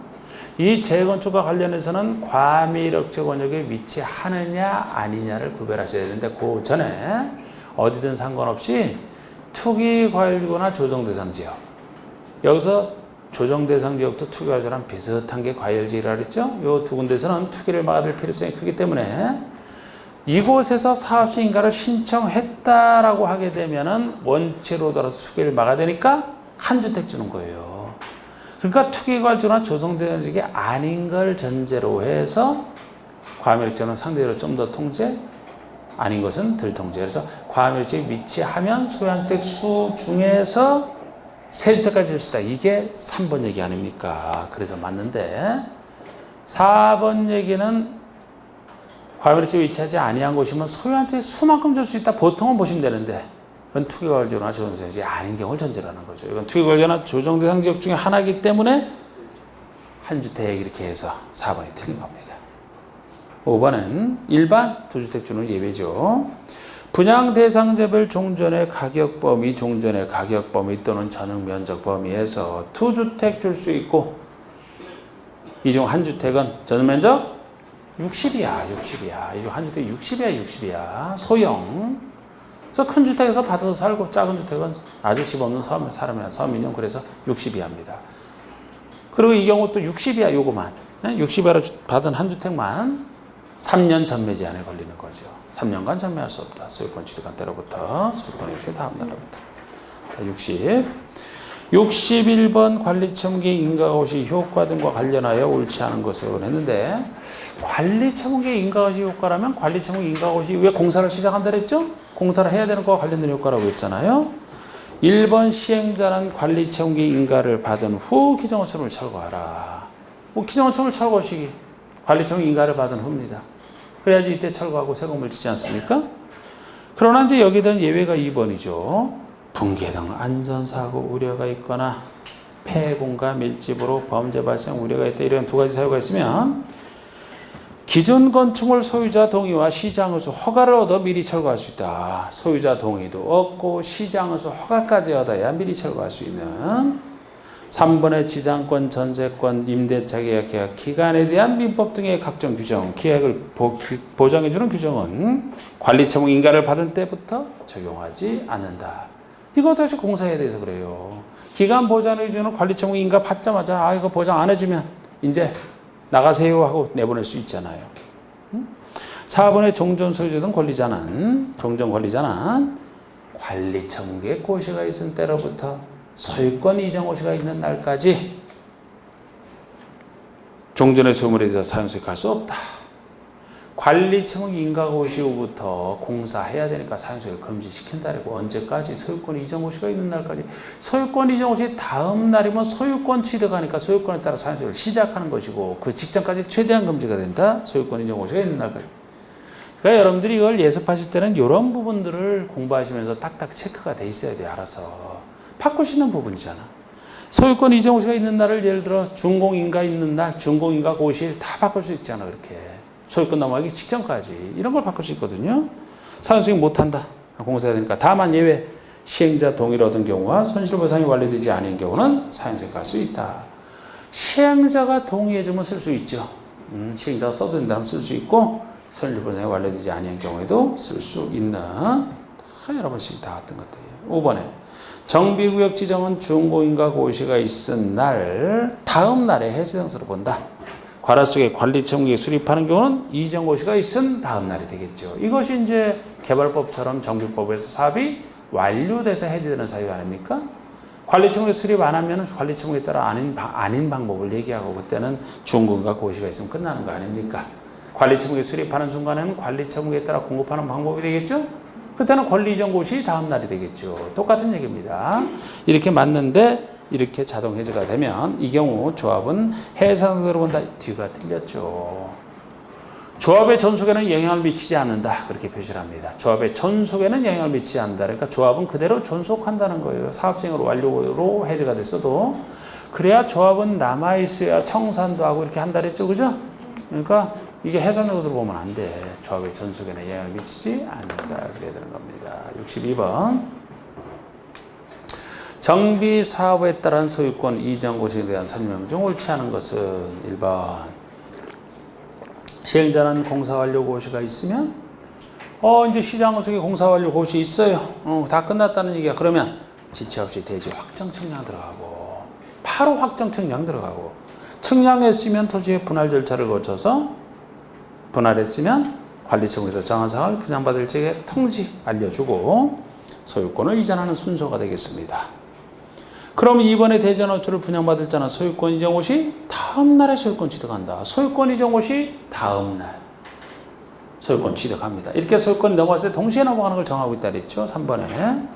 이 재건축과 관련해서는 과밀억제 권역에 위치하느냐 아니냐를 구별하셔야 되는데 그 전에 어디든 상관없이 투기 과열지구나 조정 대상 지역. 여기서 조정 대상 지역도 투기 과열지구랑 비슷한 게 과열지구라 그랬죠? 이 두 군데서는 투기를 막아줄 필요성이 크기 때문에 이곳에서 사업시 인가를 신청했다라고 하게 되면은 원칙으로 따라서 투기를 막아야 되니까 한 주택 주는 거예요. 그러니까 투기 과열지구나 조정 대상 지역이 아닌 걸 전제로 해서 과밀지구는 상대적으로 좀 더 통제, 아닌 것은 덜 통제. 그래서 과밀지구에 위치하면 소유한 주택 수 중에서 세 주택까지 줄 수 있다. 이게 3번 얘기 아닙니까? 그래서 맞는데 4번 얘기는 과밀지구에 위치하지 아니한 곳이면 소유한 주택 수만큼 줄 수 있다. 보통은 보시면 되는데 이건 투기과열지구나 조정대상지역이 아닌 경우를 전제로 하는 거죠. 이건 투기과열지구나 조정대상지역 중에 하나이기 때문에 한 주택 이렇게 해서 4번이 틀린 겁니다. 5번은 일반 두주택 주는 예외죠. 분양 대상자별 종전의 가격 범위, 종전의 가격 범위 또는 전용 면적 범위에서 두주택 줄 수 있고 이 중 한 주택은 전용 면적 60이야. 이 중 한 주택 60이야. 소형. 그래서 큰 주택에서 받아서 살고 작은 주택은 아주 집 없는 사람이나 서민용 그래서 60이합니다. 그리고 이 경우 또 60이야 요거만. 60이라 받은 한 주택만 3년 전매 제한에 걸리는 거죠. 3년간 전매할 수 없다. 소유권 취득한 때로부터 소유권 유지 다음 날로부터. 61번 관리처분계 인가고시 효과 등과 관련하여 옳지 않은 것으로 했는데 관리처분계 인가고시 효과라면 관리처분계 인가고시 왜 공사를 시작한다 그랬죠? 공사를 해야 되는 거와 관련된 효과라고 했잖아요. 1번 시행자는 관리처분계 인가를 받은 후 기정어처분을 철거하라. 뭐 기정어처분을 철거시기 관리처분계 인가를 받은 후입니다. 그래야지 이때 철거하고 새 건물 짓지 않습니까? 그러나 이제 여기에 대한 예외가 2번이죠. 붕괴 등 안전사고 우려가 있거나 폐공과 밀집으로 범죄 발생 우려가 있다. 이런 두 가지 사유가 있으면 기존 건축물 소유자 동의와 시장에서 허가를 얻어 미리 철거할 수 있다. 소유자 동의도 얻고 시장에서 허가까지 얻어야 미리 철거할 수 있는 3번의 지상권, 전세권, 임대차 계약 기간에 대한 민법 등의 각종 규정, 계약을 보장해주는 규정은 관리처분 인가를 받은 때부터 적용하지 않는다. 이것도 역시 공사에 대해서 그래요. 기간 보장해주는 관리처분 인가 받자마자 이거 보장 안 해주면 이제 나가세요 하고 내보낼 수 있잖아요. 4번의 종전 소유자 등 권리자는 관리처분계에 고시가 있은 때로부터 소유권 이전 고시가 있는 날까지 종전의 소유물에 대해서 사용수익할 수 없다. 관리처분 인가 고시 후부터 공사해야 되니까 사용수익을 금지시킨다고. 언제까지? 소유권 이전 고시가 있는 날까지. 소유권 이전 고시 다음 날이면 소유권 취득하니까 소유권에 따라 사용수익을 시작하는 것이고 그 직전까지 최대한 금지가 된다. 소유권 이전 고시가 있는 날까지. 그러니까 여러분들이 이걸 예습하실 때는 이런 부분들을 공부하시면서 딱딱 체크가 돼 있어야 돼요. 알아서. 바꿀 수 있는 부분이잖아. 소유권 이전 고시가 있는 날을 예를 들어 준공인가 있는 날, 준공인가 고시일 다 바꿀 수 있잖아. 그렇게. 소유권 넘어가기 직전까지. 이런 걸 바꿀 수 있거든요. 사용수익 못한다. 공사해야 되니까. 다만 예외. 시행자 동의를 얻은 경우와 손실보상이 완료되지 않은 경우는 사용수익 할 수 있다. 시행자가 동의해주면 쓸 수 있죠. 시행자가 써도 된다면 쓸 수 있고 손실보상이 완료되지 않은 경우에도 쓸 수 있는 여러 번씩 다 했던 것들이에요. 5번에 정비구역 지정은 준공인가 고시가 있은 날 다음 날에 해지 등서로 본다. 과라 속에 관리처분계에 수립하는 경우는 이전 고시가 있은 다음 날이 되겠죠. 이것이 이제 개발법처럼 정비법에서 사업이 완료돼서 해지되는 사유 아닙니까? 관리처분계 수립 안 하면 관리처분계에 따라 아닌 방법을 얘기하고 그때는 준공인가 고시가 있으면 끝나는 거 아닙니까? 관리처분계 수립하는 순간에는 관리처분계에 따라 공급하는 방법이 되겠죠? 그때는 권리 이전 고시 다음 날이 되겠죠. 똑같은 얘기입니다. 이렇게 맞는데 이렇게 자동 해제가 되면 이 경우 조합은 해상으로 본다. 뒤가 틀렸죠. 조합의 전속에는 영향을 미치지 않는다. 그렇게 표시를 합니다. 조합의 전속에는 영향을 미치지 않는다. 그러니까 조합은 그대로 전속한다는 거예요. 사업생으로 완료로 해제가 됐어도. 그래야 조합은 남아있어야 청산도 하고 이렇게 한다 그랬죠. 그죠? 그러니까 이게 해석된 것으로 보면 안 돼. 조합의 전속에는 영향을 미치지 않는다. 그래야 되는 겁니다. 62번. 정비 사업에 따른 소유권 이전 고시에 대한 설명 중 옳지 않은 것은 1번. 시행자는 공사 완료 고시가 있으면 이제 시장 속에 공사 완료 고시 있어요. 다 끝났다는 얘기야. 그러면 지체 없이 대지 확정 측량 들어가고 바로 확정 측량 들어가고 측량했으면 토지의 분할 절차를 거쳐서 분할했으면 관리청에서 정한 사항을 분양받을 적에 통지 알려주고 소유권을 이전하는 순서가 되겠습니다. 그럼 이번에 대전 어초를 분양받을 자는 소유권 이전 고시 다음 날에 소유권 취득한다. 소유권 이전 고시 다음 날 소유권 취득합니다. 이렇게 소유권이 넘어갔을 때 동시에 넘어가는 걸 정하고 있다 그랬죠. 3번에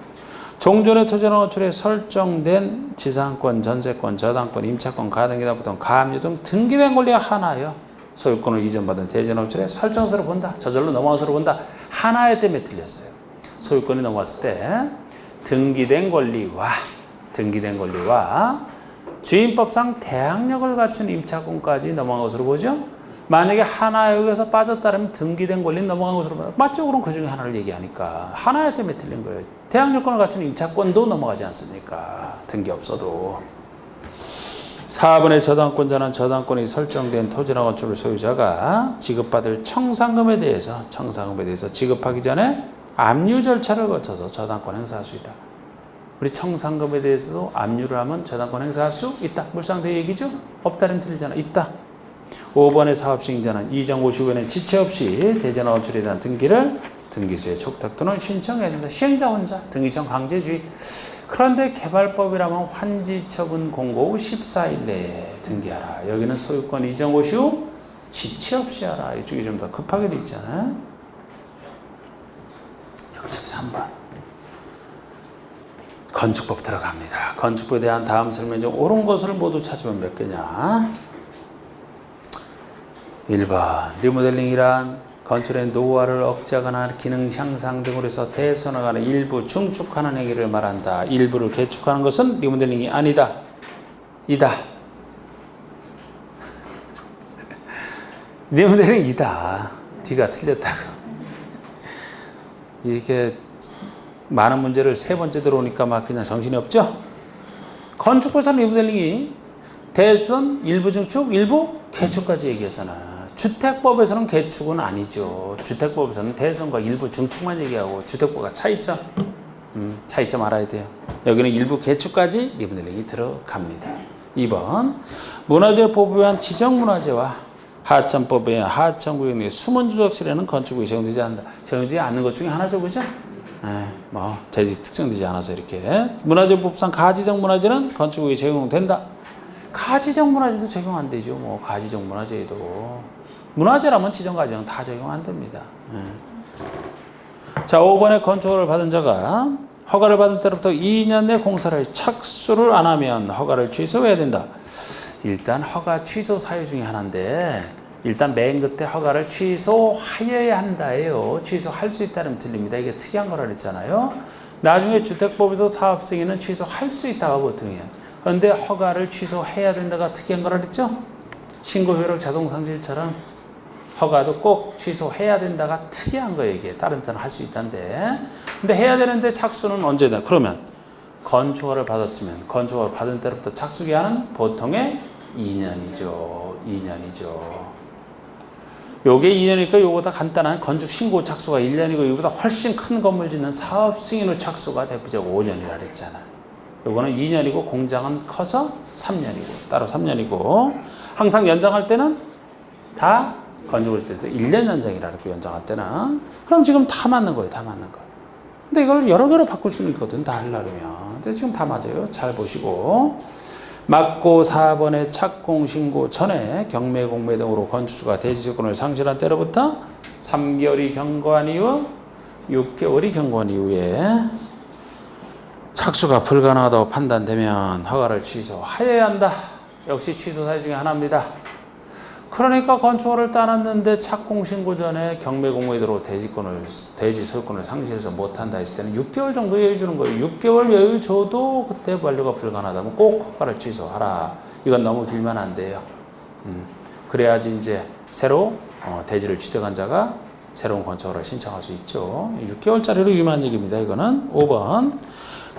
종전의 토지나 어초에 설정된 지상권, 전세권, 저당권, 임차권, 가등기나 부동, 가압류 등 등기된 권리가 하나여 소유권을 이전받은 대전 어초에 설정서로 본다. 저절로 넘어가서로 본다. 하나에 때문에 틀렸어요. 소유권이 넘어갔을 때 등기된 권리와 주임법상 대항력을 갖춘 임차권까지 넘어간 것으로 보죠. 만약에 하나에 의해서 빠졌다면 등기된 권리는 넘어간 것으로 보죠. 맞죠? 그럼 그 중에 하나를 얘기하니까 하나에 때문에 틀린 거예요. 대항력권을 갖춘 임차권도 넘어가지 않습니까? 등기 없어도. 4번의 저당권자는 저당권이 설정된 토지나 건축물 소유자가 지급받을 청산금에 대해서 지급하기 전에 압류 절차를 거쳐서 저당권 행사할 수 있다. 우리 청산금에 대해서도 압류를 하면 저당권 행사할 수 있다. 물상대 얘기죠? 없다면 틀리잖아. 있다. 5번의 사업시행자는 이전고시 후에는 지체 없이 대전 어출에 대한 등기를 등기소에 촉탁 또는 신청해야 됩니다. 시행자 혼자 등기청 강제주의. 그런데 개발법이라면 환지처분 공고 후 14일 내에 등기하라. 여기는 소유권 이전고시 후 지체 없이 하라. 이쪽이 좀 더 급하게 돼 있잖아. 63번. 건축법 들어갑니다. 건축법에 대한 다음 설명 중 옳은 것을 모두 찾으면 몇 개냐? 1번. 리모델링이란 건축의 노후화를 억제하거나 기능 향상 등으로 해서 대손하거나 일부 중축하는 행위를 말한다. 일부를 개축하는 것은 리모델링이 아니다. 이다. 리모델링이다. D가 틀렸다고. 이게 많은 문제를 세 번째 들어오니까 막 그냥 정신이 없죠? 건축법상 리모델링이 대손, 일부 중축, 일부 개축까지 얘기하잖아. 주택법에서는 개축은 아니죠. 주택법에서는 대손과 일부 중축만 얘기하고 주택법과 차이점. 차이점 알아야 돼요. 여기는 일부 개축까지 리모델링이 들어갑니다. 2번. 문화재법에 의한 지정문화재와 하천법에 의한 하천구역 내 수문주석실에는 건축국이 적용되지 않는다. 적용되지 않는 것 중에 하나죠. 그죠? 대지 특정되지 않아서 이렇게. 문화재법상 가지적 문화재는 건축국이 적용된다. 가지적 문화재도 적용 안 되죠. 가지적 문화재도. 문화재라면 지정, 가지정 다 적용 안 됩니다. 자, 5번에 건축허가를 받은 자가 허가를 받은 때로부터 2년 내 공사를 착수를 안 하면 허가를 취소해야 된다. 일단 허가 취소 사유 중에 하나인데 일단 맨 끝에 허가를 취소하여야 한다예요. 취소할 수 있다면 틀립니다. 이게 특이한 거라 그랬잖아요. 나중에 주택법에도 사업승인은 취소할 수 있다고 보통 해요. 그런데 허가를 취소해야 된다가 특이한 거라 그랬죠. 신고효력 자동상실처럼 허가도 꼭 취소해야 된다가 특이한 거예요. 이게 다른 데는 할 수 있다는데. 근데 해야 되는데 착수는 언제냐? 그러면 건축허가를 받았으면 건축허가를 받은 때로부터 착수기한은 보통의 2년이죠. 2년이죠. 요게 2년이니까 요거보다 간단한 건축 신고 착수가 1년이고 요보다 훨씬 큰 건물 짓는 사업 승인 후 착수가 대표적으로 5년이라 그랬잖아. 요거는 2년이고 공장은 커서 3년이고 따로 3년이고 항상 연장할 때는 다 건축을 때서 1년 연장이라 그랬고 연장할 때는 그럼 지금 다 맞는 거예요. 다 맞는 거. 근데 이걸 여러 개로 바꿀 수는 있거든. 다 하려면. 근데 지금 다 맞아요. 잘 보시고. 맞고 4번의 착공 신고 전에 경매 공매 등으로 건축주가 대지조건을 상실한 때로부터 3개월이 경과한 이후 6개월이 경과한 이후에 착수가 불가능하다고 판단되면 허가를 취소하여야 한다. 역시 취소 사유 중에 하나입니다. 그러니까 건축허를 따놨는데 착공 신고 전에 경매 공고에 들어 대지 소유권을 상실해서 못한다 했을 때는 6개월 정도 여유 주는 거예요. 6개월 여유 줘도 그때 완료가 불가능하다면 꼭 허가를 취소하라. 이건 너무 길면 안 돼요. 그래야지 이제 새로 대지를 취득한 자가 새로운 건축허를 신청할 수 있죠. 6개월짜리로 유명한 얘기입니다. 이거는 5번.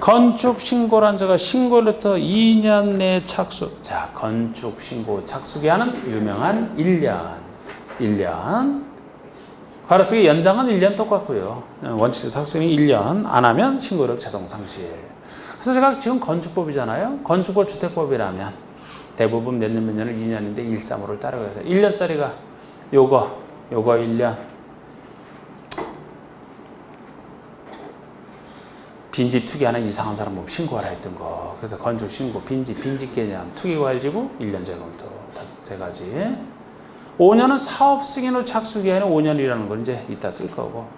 건축 신고란 자가 신고로부터 2년 내 착수. 자, 건축 신고 착수기한은 유명한 1년. 가로 쓰기 연장은 1년 똑같고요. 원칙적 착수기는 1년. 안 하면 신고력 자동 상실. 그래서 제가 지금 건축법이잖아요. 건축법 주택법이라면 대부분 몇 년을 2년인데 135를 따라가서 1년짜리가 요거 1년. 빈집 투기하는 이상한 사람 보면 신고하라 했던 거. 그래서 건축 신고, 빈집 개념, 투기과일지구 1년 재검토 5가지. 5년은 사업 승인 후 착수기한은 5년이라는 걸 이제 이따 쓸 거고.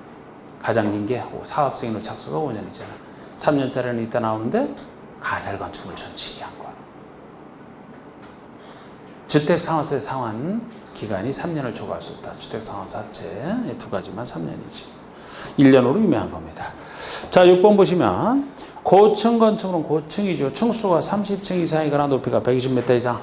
가장 긴 게 사업 승인 후 착수가 5년이잖아. 3년짜리는 이따 나오는데 가설 건축물 전치기 한 거. 주택 상환세 상환 기간이 3년을 초과할 수 없다. 주택 상환사채 이 2가지만 3년이지. 1년으로 유명한 겁니다. 자, 6번 보시면 고층 건축물은 고층이죠. 층수가 30층 이상이거나 높이가 120m 이상.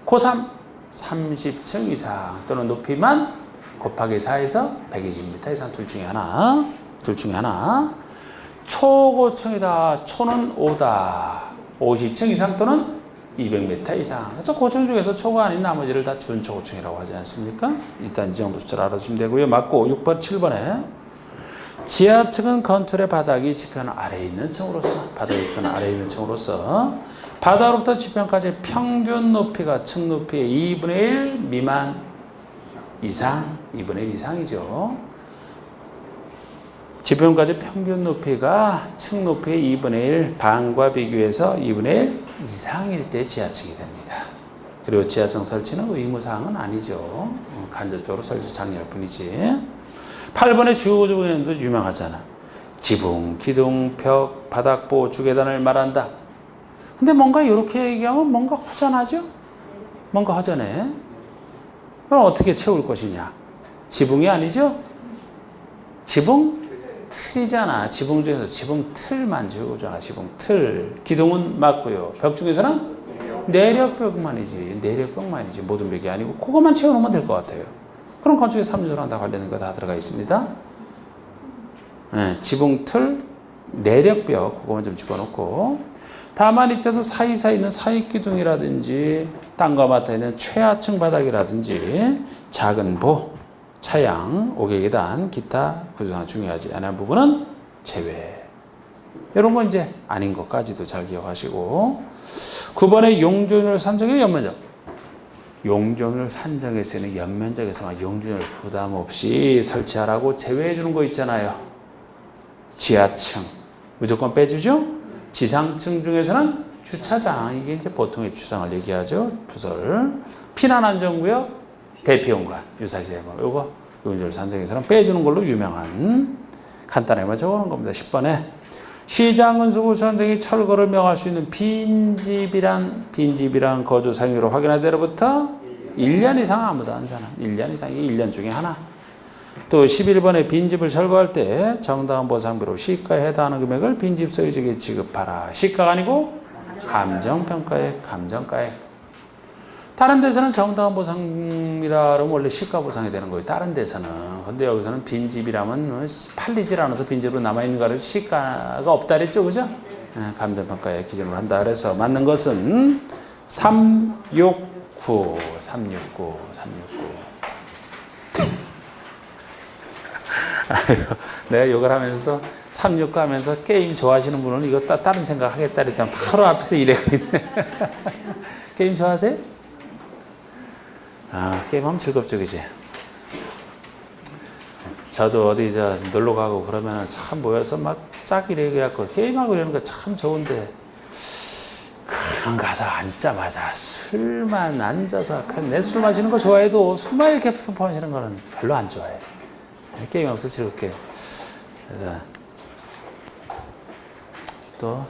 고3 30층 이상 또는 높이만 곱하기 4에서 120m 이상 둘 중에 하나. 초고층이다. 초는 5다. 50층 이상 또는 200m 이상. 그래서 고층 중에서 초가 아닌 나머지를 다 준초고층이라고 하지 않습니까? 일단 이 정도 숫자를 알아주시면 되고요. 맞고 6번, 7번에 지하층은 건물의 바닥이 지편 아래에 있는 층으로서 바닥으로부터 지편까지 평균 높이가 층 높이의 2분의 1 미만 이상, 2분의 1 이상이죠. 지편까지 평균 높이가 층 높이의 2분의 1 반과 비교해서 2분의 1 이상일 때 지하층이 됩니다. 그리고 지하층 설치는 의무사항은 아니죠. 간접적으로 설치 장려할 뿐이지. 8번의 주요구조공연도 유명하잖아. 지붕, 기둥, 벽, 바닥보, 주계단을 말한다. 근데 뭔가 이렇게 얘기하면 뭔가 허전하죠? 뭔가 허전해. 그럼 어떻게 채울 것이냐? 지붕이 아니죠? 지붕 틀이잖아. 지붕 중에서 지붕 틀만 지우잖아. 지붕 틀. 기둥은 맞고요. 벽 중에서는 내력벽만이지. 모든 벽이 아니고 그것만 채워놓으면 될 것 같아요. 그럼 건축의 3조랑 다 관련된 거 다 들어가 있습니다. 네, 지붕 틀, 내력벽 그거만 좀 집어넣고 다만 이때도 사이사이 있는 사익기둥이라든지 땅과 맞닿아 있는 최하층 바닥이라든지 작은 보, 차양, 5계계단, 기타 구조상 중요하지 않은 부분은 제외. 이런 건 이제 아닌 것까지도 잘 기억하시고 9번의 용적률 산정의 연면적. 용적률 산정에 쓰는 연면적에서만 용적률 부담 없이 설치하라고 제외해 주는 거 있잖아요. 지하층 무조건 빼주죠. 지상층 중에서는 주차장, 이게 이제 보통의 주차장을 얘기하죠. 부설, 피난안전구역, 대피공간, 유사시설, 요거 용적률 산정에서는 빼주는 걸로 유명한 간단하게만 적어놓은 겁니다. 10번에 시장건수구 선생이 철거를 명할 수 있는 빈집이란 거주 사용료를 확인한 데로부터 1년 이상 아무도 안 사는 1년 이상이 1년 중에 하나. 또 11번에 빈집을 철거할 때 정당한 보상비로 시가에 해당하는 금액을 빈집 소유자에게 지급하라. 시가가 아니고 감정평가액. 다른 데서는 정당한 보상이라 그러면 원래 시가 보상이 되는 거예요. 다른 데서는. 근데 여기서는 빈집이라면 팔리질 않아서 빈집으로 남아있는 거를 시가가 없다 그랬죠. 그죠? 감정평가액 기준으로 한다. 그래서 맞는 것은 369. 내가 욕을 하면서도 369 하면서 게임 좋아하시는 분은 이거 다른 생각 하겠다 그랬더니 바로 앞에서 이래고 있네. 게임 좋아하세요? 게임하면 즐겁죠, 그지? 저도 어디 놀러 가고 그러면 참 모여서 막 짝 이래갖고 게임하고 이러는 거 참 좋은데, 그냥 가서 앉자마자 술만 앉아서, 내 술 마시는 거 좋아해도 술만 이렇게 마시는 거는 별로 안 좋아해. 게임하면서 즐겁게. 그래서 또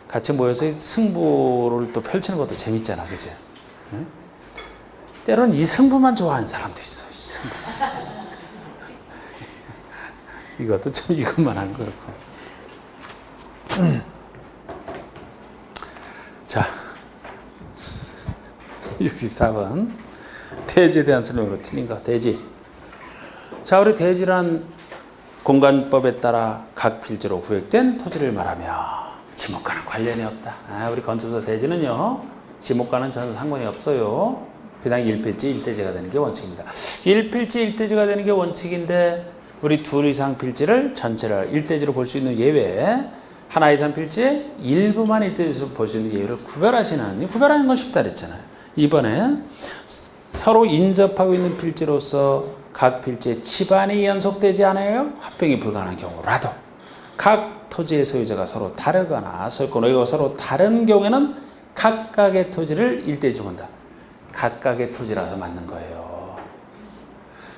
같이 모여서 승부를 또 펼치는 것도 재밌잖아, 그지? 응? 때로는 이승부만 좋아하는 사람도 있어. 이승부. 이것도 좀 이것만 한 그렇고. 자, 64번. 대지에 대한 설명으로 틀린 거. 대지. 자, 우리 대지란 공간법에 따라 각 필지로 구획된 토지를 말하며 지목과는 관련이 없다. 우리 건축서 대지는요, 지목과는 전혀 상관이 없어요. 그냥 1필지 1대지가 되는 게 원칙입니다. 1필지 1대지가 되는 게 원칙인데 우리 둘 이상 필지를 전체를 1대지로 볼 수 있는 예외, 하나 이상 필지에 일부만 1대지로 볼 수 있는 예외를 구별하는 건 쉽다 그랬잖아요. 이번에 서로 인접하고 있는 필지로서 각 필지에 치반이 연속되지 않아요. 합병이 불가능한 경우라도 각 토지의 소유자가 서로 다르거나 소유권이 서로 다른 경우에는 각각의 토지를 일대지로 본다. 각각의 토지라서 맞는 거예요.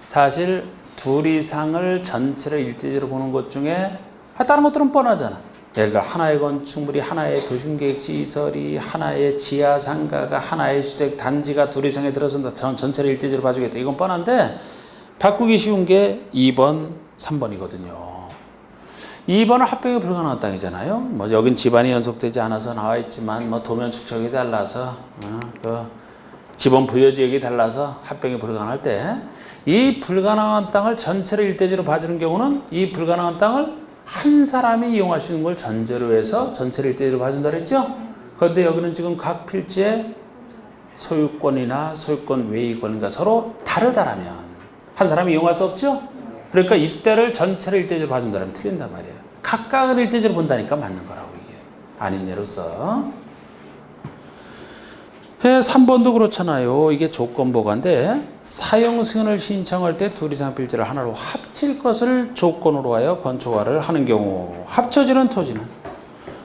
사실 둘 이상을 전체를 일대지로 보는 것 중에 다른 것들은 뻔하잖아. 예를 들어 하나의 건축물이 하나의 도심계획시설이 하나의 지하상가가 하나의 주택단지가 둘 이상에 들어선다. 전체를 일대지로 봐주겠다. 이건 뻔한데 바꾸기 쉬운 게 2번, 3번이거든요. 2번은 합병이 불가능한 땅이잖아요. 뭐 여긴 집안이 연속되지 않아서 나와 있지만 뭐 도면 축척이 달라서 그 지번 부여지역이 달라서 합병이 불가능할 때 이 불가능한 땅을 전체를 일대지로 봐주는 경우는 이 불가능한 땅을 한 사람이 이용할 수 있는 걸 전제로 해서 전체를 일대지로 봐준다 그랬죠? 그런데 여기는 지금 각 필지의 소유권이나 소유권 외의권과 서로 다르다라면 한 사람이 이용할 수 없죠? 그러니까 이때를 전체를 일대지로 봐준다면 틀린단 말이에요. 각각을 일대지로 본다니까 맞는 거라고 이게. 아닌 예로서. 3번도 그렇잖아요. 이게 조건보관인데 사용 승인을 신청할 때 둘 이상 필지를 하나로 합칠 것을 조건으로 하여 건축허가를 하는 경우 합쳐지는 토지는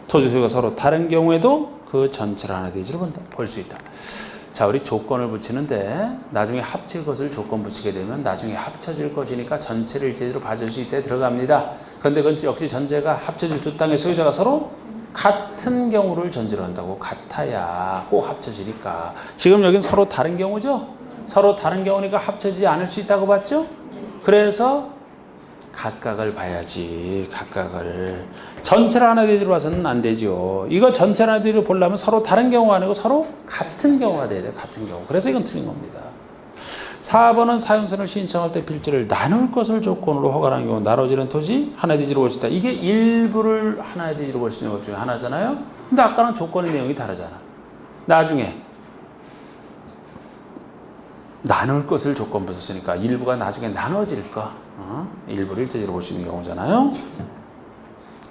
토지 소유가 서로 다른 경우에도 그 전체를 하나의 대지로 볼 수 있다. 자, 우리 조건을 붙이는데 나중에 합칠 것을 조건 붙이게 되면 나중에 합쳐질 것이니까 전체를 일대지로 봐줄 수 있대 들어갑니다. 그런데 그건 역시 전제가 합쳐질 두 땅의 소유자가 서로 같은 경우를 전제로 한다고. 같아야 꼭 합쳐지니까. 지금 여긴 서로 다른 경우죠? 서로 다른 경우니까 합쳐지지 않을 수 있다고 봤죠? 그래서 각각을 봐야지. 각각을. 전체를 하나 대지로 봐서는 안 되죠. 이거 전체를 하나 대지로 보려면 서로 다른 경우가 아니고 서로 같은 경우가 돼야 돼요. 같은 경우. 그래서 이건 틀린 겁니다. 4번은 사용선을 신청할 때 필지를 나눌 것을 조건으로 허가하는 경우 나눠지는 토지 하나의 대지로 볼 수 있다. 이게 일부를 하나의 대지로 볼 수 있는 것 중에 하나잖아요. 근데 아까는 조건의 내용이 다르잖아. 나중에 나눌 것을 조건 붙였으니까 일부가 나중에 나눠질 거. 일부를 일대지로 볼 수 있는 경우잖아요.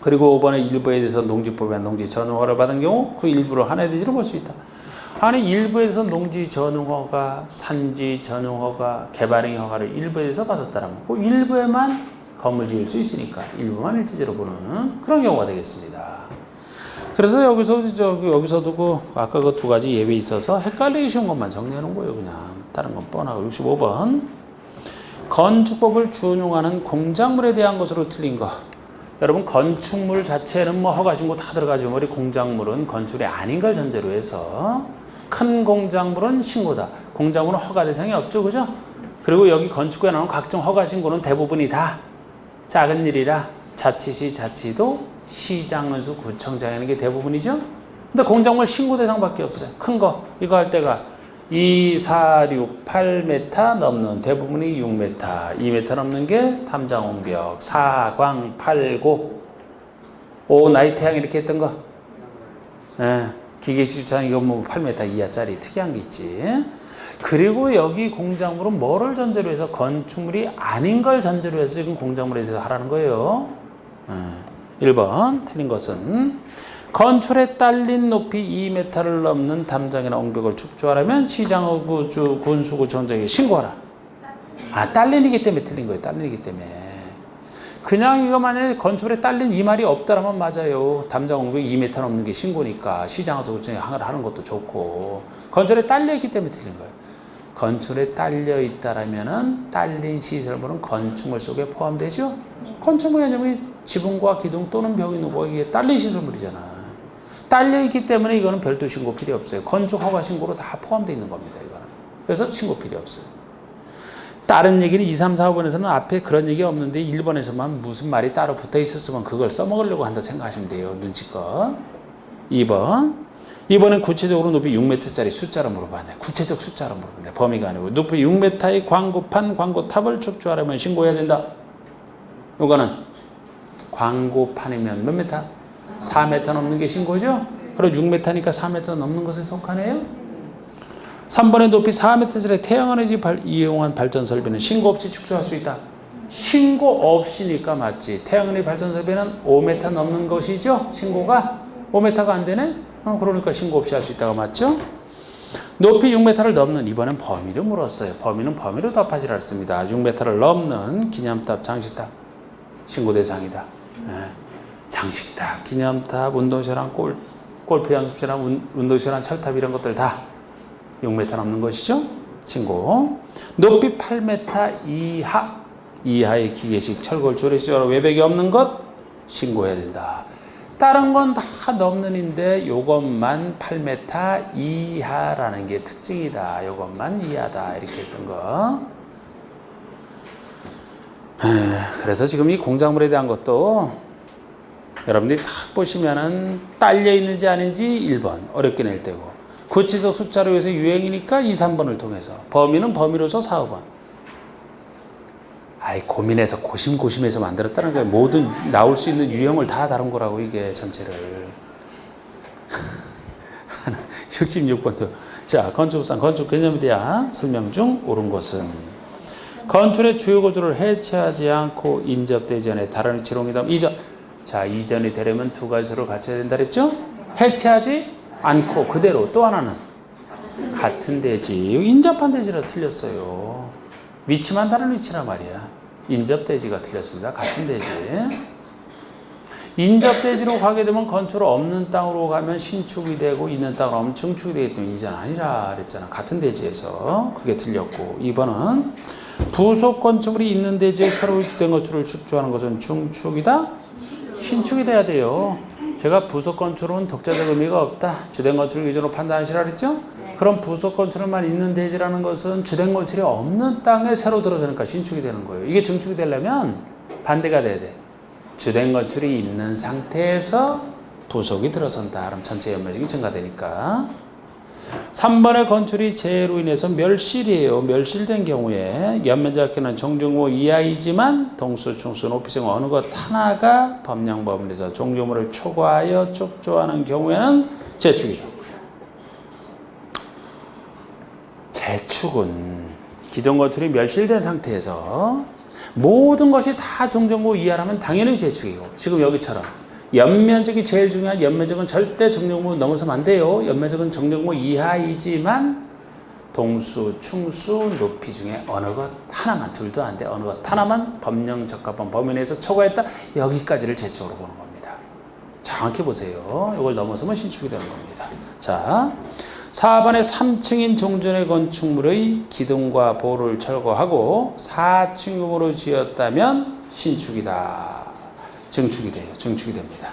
그리고 5번에 일부에 대해서 농지법에 한 농지 전용허가를 받은 경우 그 일부를 하나의 대지로 볼 수 있다. 아니 일부에서 농지 전용허가, 산지 전용허가, 개발행 허가를 일부에 대해서 받았다라면 그 일부에만 건물 지을 수 있으니까 일부만 일대지로 보는 그런 경우가 되겠습니다. 그래서 여기서도 아까 그 두 가지 예외 있어서 헷갈리기 쉬운 것만 정리해 놓은 거예요. 그냥 다른 건 뻔하고. 65번 건축법을 준용하는 공작물에 대한 것으로 틀린 거. 여러분 건축물 자체는 뭐 허가신고 다 들어가죠. 우리 공작물은 건축이 아닌 걸 전제로 해서 큰 공작물은 신고다. 공작물은 허가 대상이 없죠. 그죠? 그리고 여기 건축구에 나오는 각종 허가 신고는 대부분이 다 작은 일이라 자치시 자치도 시장군수 구청장이 하는 게 대부분이죠. 근데 공작물 신고 대상밖에 없어요. 큰 거 이거 할 때가 2, 4, 6, 8m 넘는 대부분이 6m, 2m 넘는 게 탐장옹벽, 4, 광, 8, 고, 5, 나이트향 이렇게 했던 거. 기계시장 이거 뭐 8m 이하짜리 특이한 게 있지. 그리고 여기 공작물은 뭐를 전제로 해서 건축물이 아닌 걸 전제로 해서 지금 공작물에 대해서 하라는 거예요. 1번 틀린 것은 건축에 딸린 높이 2m를 넘는 담장이나 옹벽을 축조하려면 시장의 군수구청장에 신고하라. 딸린이기 때문에 틀린 거예요. 딸린이기 때문에. 그냥 이거 만약에 건축에 딸린 이 말이 없다라면 맞아요. 담장 옹벽 2m 넘는 게 신고니까 시장에서 구청에 하는 것도 좋고. 건축에 딸려 있기 때문에 틀린 거예요. 건축에 딸려 있다라면은 딸린 시설물은 건축물 속에 포함되죠. 건축물 개념이 지붕과 기둥 또는 벽이 누고 이게 딸린 시설물이잖아. 딸려 있기 때문에 이거는 별도 신고 필요 없어요. 건축 허가 신고로 다 포함되어 있는 겁니다. 이거는. 그래서 신고 필요 없어요. 다른 얘기는 2, 3, 4, 5번에서는 앞에 그런 얘기 없는데 1번에서만 무슨 말이 따로 붙어 있었으면 그걸 써먹으려고 한다 생각하시면 돼요. 눈치껏. 2번은 구체적으로 높이 6m짜리 숫자로 물어봤네. 구체적 숫자로 물어봤네. 범위가 아니고. 높이 6m의 광고판, 광고탑을 축조하려면 신고해야 된다. 요거는 광고판이면 몇 메타? 4m 넘는 게 신고죠? 그리고 6m니까 4m 넘는 것에 속하네요. 3번의 높이 4m짜리 태양에너지 이용한 발전 설비는 신고 없이 축소할 수 있다. 신고 없이니까 맞지. 태양에너지 발전 설비는 5m 넘는 것이죠. 신고가 5m가 안 되네. 그러니까 신고 없이 할 수 있다가 맞죠. 높이 6m를 넘는 이번엔 범위를 물었어요. 범위는 범위로 답하시라 했습니다. 6m를 넘는 기념탑, 장식탑 신고 대상이다. 장식탑, 기념탑, 운동시설한 골프 연습실한 운동시설한 철탑 이런 것들 다 6m 넘는 것이죠. 신고. 높이 8m 이하의 기계식 철골 조리시설 외벽이 없는 것 신고해야 된다. 다른 건 다 넘는인데 요것만 8m 이하라는 게 특징이다. 요것만 이하다. 이렇게 했던 거. 그래서 지금 이 공작물에 대한 것도 여러분들이 딱 보시면은 딸려 있는지 아닌지 1번 어렵게 낼 때고, 구체적 숫자로 해서 유행이니까 2, 3번을 통해서, 범위는 범위로서 4, 5번. 아이 고민해서 고심해서 만들었다는 거예요. 모든 나올 수 있는 유형을 다 다룬 거라고 이게 전체를. 66번도 자 건축상 건축 개념에 대한 설명 중 옳은 것은 건축의 주요 구조를 해체하지 않고 인접되기 전에 다른 지롱이다. 이전. 자 이전이 되려면 두 가지를 갖춰야 된다 그랬죠? 해체하지 않고 그대로. 또 하나는 같은 대지. 인접한 대지라 틀렸어요. 위치만 다른 위치란 말이야. 인접대지가 틀렸습니다. 같은 대지. 인접대지로 가게 되면 건축을 없는 땅으로 가면 신축이 되고 있는 땅으로 가면 증축이 되기 때문에 이전 아니라 그랬잖아. 같은 대지에서. 그게 틀렸고. 2번은 부속 건축물이 있는 대지에 새로 주된 건축을 축조하는 것은 중축이다? 신축이 돼야 돼요. 제가 부속 건축은 독자적 의미가 없다. 주된 건축을 기준으로 판단하시라 그랬죠? 그럼 부속 건축물만 있는 대지라는 것은 주된 건축이 없는 땅에 새로 들어서니까 신축이 되는 거예요. 이게 증축이 되려면 반대가 돼야 돼. 주된 건축이 있는 상태에서 부속이 들어선다. 그럼 전체 연면적이 증가되니까. 3번의 건축이 재해로 인해서 멸실이에요. 멸실된 경우에 연면적학계는 종중모 이하이지만 동수, 충수, 높이 중 어느 것 하나가 법령 범위에서 종중모를 초과하여 축조하는 경우에는 재축이다. 재축은 기존 건축이 멸실된 상태에서 모든 것이 다 종정모 이하라면 당연히 재축이고, 지금 여기처럼 연면적이 제일 중요한 연면적은 절대 정정모 넘어서면 안 돼요. 연면적은 정정모 이하이지만 동수, 충수, 높이 중에 어느 것 하나만, 둘도 안 돼. 어느 것 하나만 법령 적합한 범위 내에서 초과했다. 여기까지를 재축으로 보는 겁니다. 정확히 보세요. 이걸 넘어서면 신축이 되는 겁니다. 자, 4번에 3층인 종전의 건축물의 기둥과 보를 철거하고 4층으로 지었다면 신축이다. 증축이 돼요. 증축이 됩니다.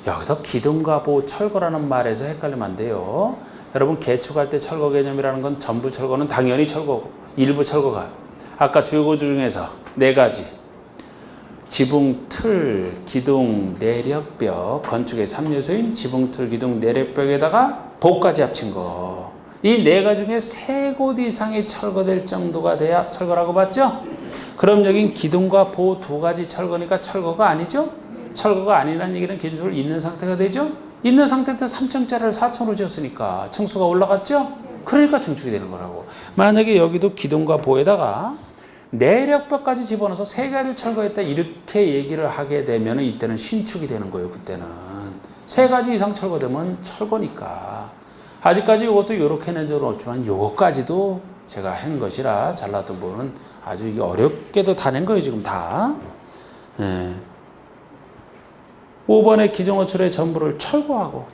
여기서 기둥과 보 철거라는 말에서 헷갈리면 안 돼요. 여러분 개축할 때 철거 개념이라는 건 전부 철거는 당연히 철거고 일부 철거가 아까 주요 구조 중에서 4가지 지붕, 틀, 기둥, 내력벽, 건축의 3요소인 지붕, 틀, 기둥, 내력벽에다가 보까지 합친 거. 이 4가지 중에 3곳 이상이 철거될 정도가 돼야 철거라고 봤죠? 그럼 여긴 기둥과 보 2가지 철거니까 철거가 아니죠? 철거가 아니라는 얘기는 기준적으로 있는 상태가 되죠? 있는 상태에서 3층짜리를 4층으로 지었으니까 층수가 올라갔죠? 그러니까 증축이 되는 거라고. 만약에 여기도 기둥과 보에다가 내력벽까지 집어넣어서 3가지를 철거했다 이렇게 얘기를 하게 되면 이때는 신축이 되는 거예요. 그때는 3가지 이상 철거되면 철거니까. 아직까지 이것도 이렇게 낸 적은 없지만 이것까지도 제가 한 것이라 잘났던 분은 아주 어렵게도 다 낸 거예요. 지금 다. 5번의 기존건축의 전부를 철거하고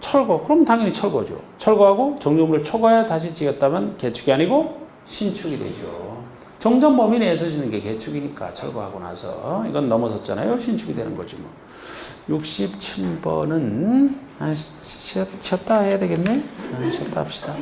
그럼 당연히 철거죠. 철거하고 정정물을 초과해 다시 지었다면 개축이 아니고 신축이 되죠. 정전 범위 내에서 지는 게 개축이니까 철거하고 나서 이건 넘어섰잖아요. 신축이 되는 거지 뭐. 67번은 쉬었다 해야 되겠네. 쉬었다 합시다.